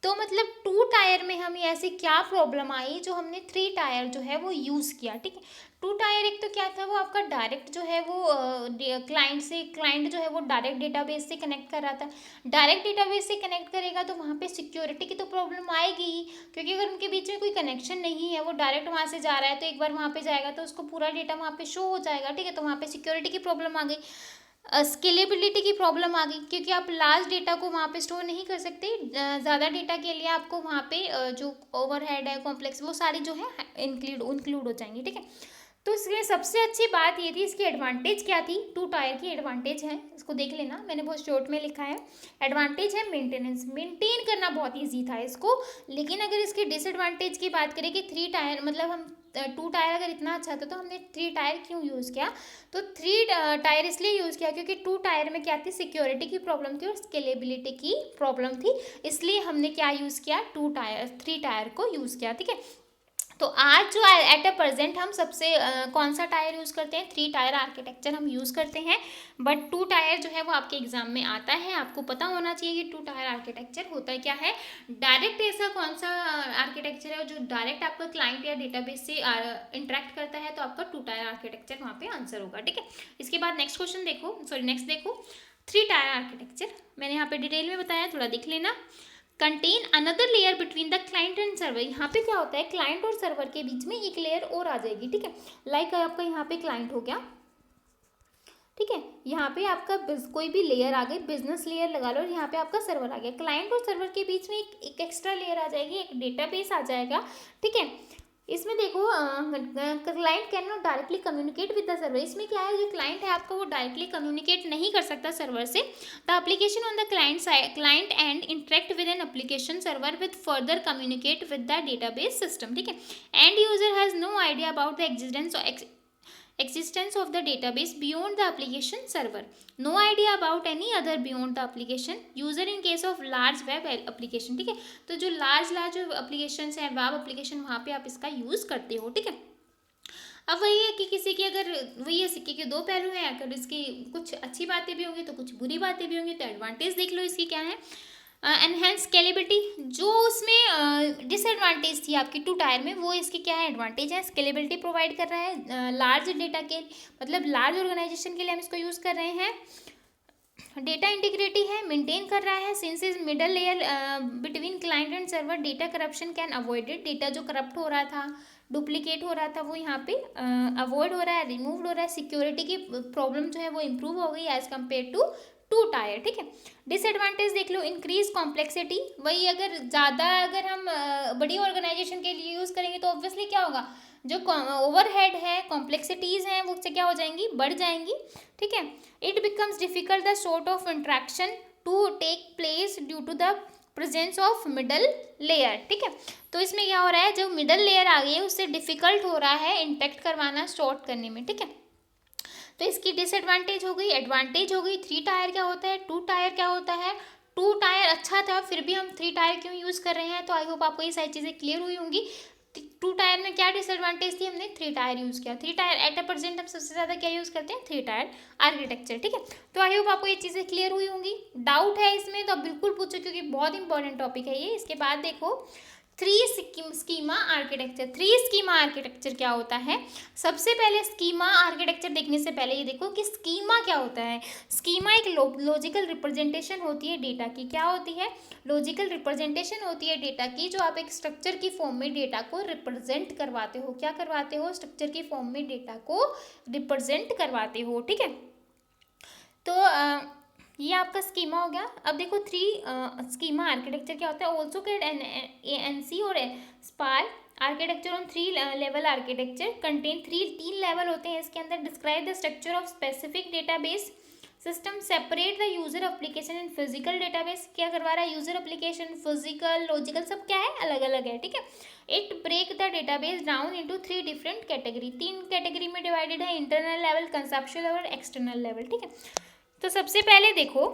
तो मतलब टू टायर में हमें ऐसी क्या प्रॉब्लम आई जो हमने थ्री टायर जो है वो यूज़ किया। ठीक है, टू टायर एक तो क्या था, वो आपका डायरेक्ट जो है वो क्लाइंट जो है वो डायरेक्ट डेटाबेस से कनेक्ट कर रहा था। डायरेक्ट डेटाबेस से कनेक्ट करेगा तो वहाँ पे सिक्योरिटी की तो प्रॉब्लम आएगी ही, क्योंकि अगर उनके बीच में कोई कनेक्शन नहीं है, वो डायरेक्ट वहाँ से जा रहा है, तो एक बार वहाँ पे जाएगा तो उसको पूरा डेटा वहाँ पे शो हो जाएगा। ठीक है, तो वहाँ पे सिक्योरिटी की प्रॉब्लम आ गई, स्केलेबिलिटी की प्रॉब्लम आ गई, क्योंकि आप लार्ज डेटा को वहाँ पे स्टोर नहीं कर सकते। ज़्यादा डेटा के लिए आपको वहाँ पे जो ओवरहेड है, कॉम्प्लेक्स, वो सारी जो है इंक्लूड हो जाएंगी। ठीक है, तो इसमें सबसे अच्छी बात ये थी, इसकी एडवांटेज क्या थी, टू टायर की एडवांटेज है, इसको देख लेना, मैंने बहुत शॉर्ट में लिखा है। एडवांटेज है मेंटेनेंस, मेंटेन करना बहुत ईजी था इसको। लेकिन अगर इसकी डिसएडवांटेज की बात करें कि थ्री टायर, मतलब हम टू टायर अगर इतना अच्छा था तो हमने थ्री टायर क्यों यूज़ किया, तो थ्री टायर इसलिए यूज़ किया क्योंकि टू टायर में क्या थी, सिक्योरिटी की प्रॉब्लम थी और स्केलेबिलिटी की प्रॉब्लम थी, इसलिए हमने क्या यूज़ किया, थ्री टायर को यूज़ किया। ठीक है, तो आज जो एट अ प्रेजेंट हम सबसे कौन सा टायर यूज़ करते हैं, थ्री टायर आर्किटेक्चर हम यूज़ करते हैं। बट टू टायर जो है वो आपके एग्जाम में आता है, आपको पता होना चाहिए कि टू टायर आर्किटेक्चर होता क्या है। डायरेक्ट ऐसा कौन सा आर्किटेक्चर है जो डायरेक्ट आपका क्लाइंट या डेटाबेस से इंटरेक्ट करता है, तो आपका टू टायर आर्किटेक्चर वहाँ पे आंसर होगा। ठीक है, इसके बाद नेक्स्ट क्वेश्चन देखो, नेक्स्ट देखो, थ्री टायर आर्किटेक्चर मैंने यहाँ पे डिटेल में बताया, थोड़ा देख लेना। Contain another layer between the client and server. यहाँ पे क्या होता है, क्लाइंट और सर्वर के बीच में एक लेयर और आ जाएगी। ठीक है, लाइक आपका यहाँ पे क्लाइंट हो गया, ठीक है, यहाँ पे आपका कोई भी लेयर आ गई, बिजनेस लेयर लगा लो, और यहाँ पे आपका सर्वर आ गया। क्लाइंट और सर्वर के बीच में एक एक्स्ट्रा लेयर आ जाएगी, एक डेटाबेस आ जाएगा। ठीक है, इसमें देखो client can not directly communicate with the server. इसमें क्या है, जो क्लाइंट है आपका वो डायरेक्टली कम्युनिकेट नहीं कर सकता सर्वर से। The application on the client end interact with an application server with further communicate with the database system. ठीक है, end user has no idea about the existence of the database beyond the application server, no idea about any other beyond the application user in case of large web application। ठीक है, तो जो large application है, web application, वहाँ पे आप इसका use करते हो। ठीक है, अब वही है कि किसी की अगर वही है, सिक्के के दो पहलू हैं, अगर इसकी कुछ अच्छी बातें भी होंगी तो कुछ बुरी बातें भी होंगी। तो एडवांटेज देख लो इसकी क्या है, एनहेंस स्केलेबिलिटी। जो उसमें डिसएडवांटेज थी आपकी टू टायर में, वो इसकी क्या है, एडवांटेज है, स्केलेबिलिटी प्रोवाइड कर रहा है लार्ज डेटा के, मतलब लार्ज ऑर्गेनाइजेशन के लिए हम इसको यूज़ कर रहे हैं। डेटा इंटीग्रिटी है, मेंटेन कर रहा है, since is middle layer between client and server, data corruption can avoided. Data जो करप्ट हो रहा था, डुप्लीकेट हो रहा था, वो यहाँ पे अवॉइड हो रहा है, रिमूव हो रहा है। सिक्योरिटी की प्रॉब्लम जो है वो इम्प्रूव हो गई as compare to two tier. ठीक है, डिसएडवांटेज देख लो, इंक्रीज कॉम्प्लेक्सिटी। वही अगर ज़्यादा अगर हम बड़ी ऑर्गेनाइजेशन के लिए यूज़ करेंगे तो ऑब्वियसली क्या होगा, जो ओवरहेड है, कॉम्प्लेक्सिटीज़ हैं, वो क्या हो जाएंगी, बढ़ जाएंगी। ठीक है, it becomes difficult the sort of interaction to take place due to the presence of middle layer. ठीक है, तो इसमें क्या हो रहा है, जो मिडल लेयर आ गई है उससे डिफिकल्ट हो रहा है इंटरेक्ट करवाना, सॉर्ट करने में। ठीक है, तो तो इसकी डिसएडवांटेज हो गई, एडवांटेज हो गई। 3 टायर क्या होता है, 2 टायर क्या होता है। 2 टायर अच्छा था, फिर भी हम 3 टायर क्यों यूज़ कर रहे हैं। तो आई होप आपको ये सारी चीज़ें क्लियर हुई होंगी। 2 टायर में क्या डिसएडवांटेज थी, हमने 3 टायर यूज़ किया। 3 टायर एट अ प्रेजेंट हम सबसे ज़्यादा क्या यूज़ करते हैं, 3 टायर आर्किटेक्चर। ठीक है, तो आई होप आपको ये चीज़ें क्लियर हुई होंगी। डाउट है इसमें तो आप बिल्कुल पूछो, क्योंकि बहुत इंपॉर्टेंट टॉपिक है ये। इसके बाद देखो स्कीमा आर्किटेक्चर। 3 स्कीमा आर्किटेक्चर क्या होता है। सबसे पहले स्कीमा आर्किटेक्चर देखने से पहले ये देखो कि स्कीमा क्या होता है। स्कीमा एक लॉजिकल रिप्रेजेंटेशन होती है डेटा की। क्या होती है, लॉजिकल रिप्रेजेंटेशन होती है डेटा की, जो आप एक स्ट्रक्चर की फॉर्म में डेटा को रिप्रेजेंट करवाते हो। क्या करवाते हो, स्ट्रक्चर की फॉर्म में डेटा को रिप्रेजेंट करवाते हो। ठीक है, तो ये आपका स्कीमा हो गया। अब देखो 3 स्कीमा आर्किटेक्चर क्या होता है। ऑल्सो कैड एनसी और spar architecture on 3 level architecture contain 3 level होते हैं इसके अंदर। Describe the structure of specific database system, separate the user application and physical database. क्या करवा रहा है, यूजर एप्लीकेशन, फिजिकल, लॉजिकल, सब क्या है, अलग अलग है। ठीक है, it break the database down into 3 different category. 3 category में डिवाइडेड है, internal level, conceptual level, external level. ठीक है, तो सबसे पहले देखो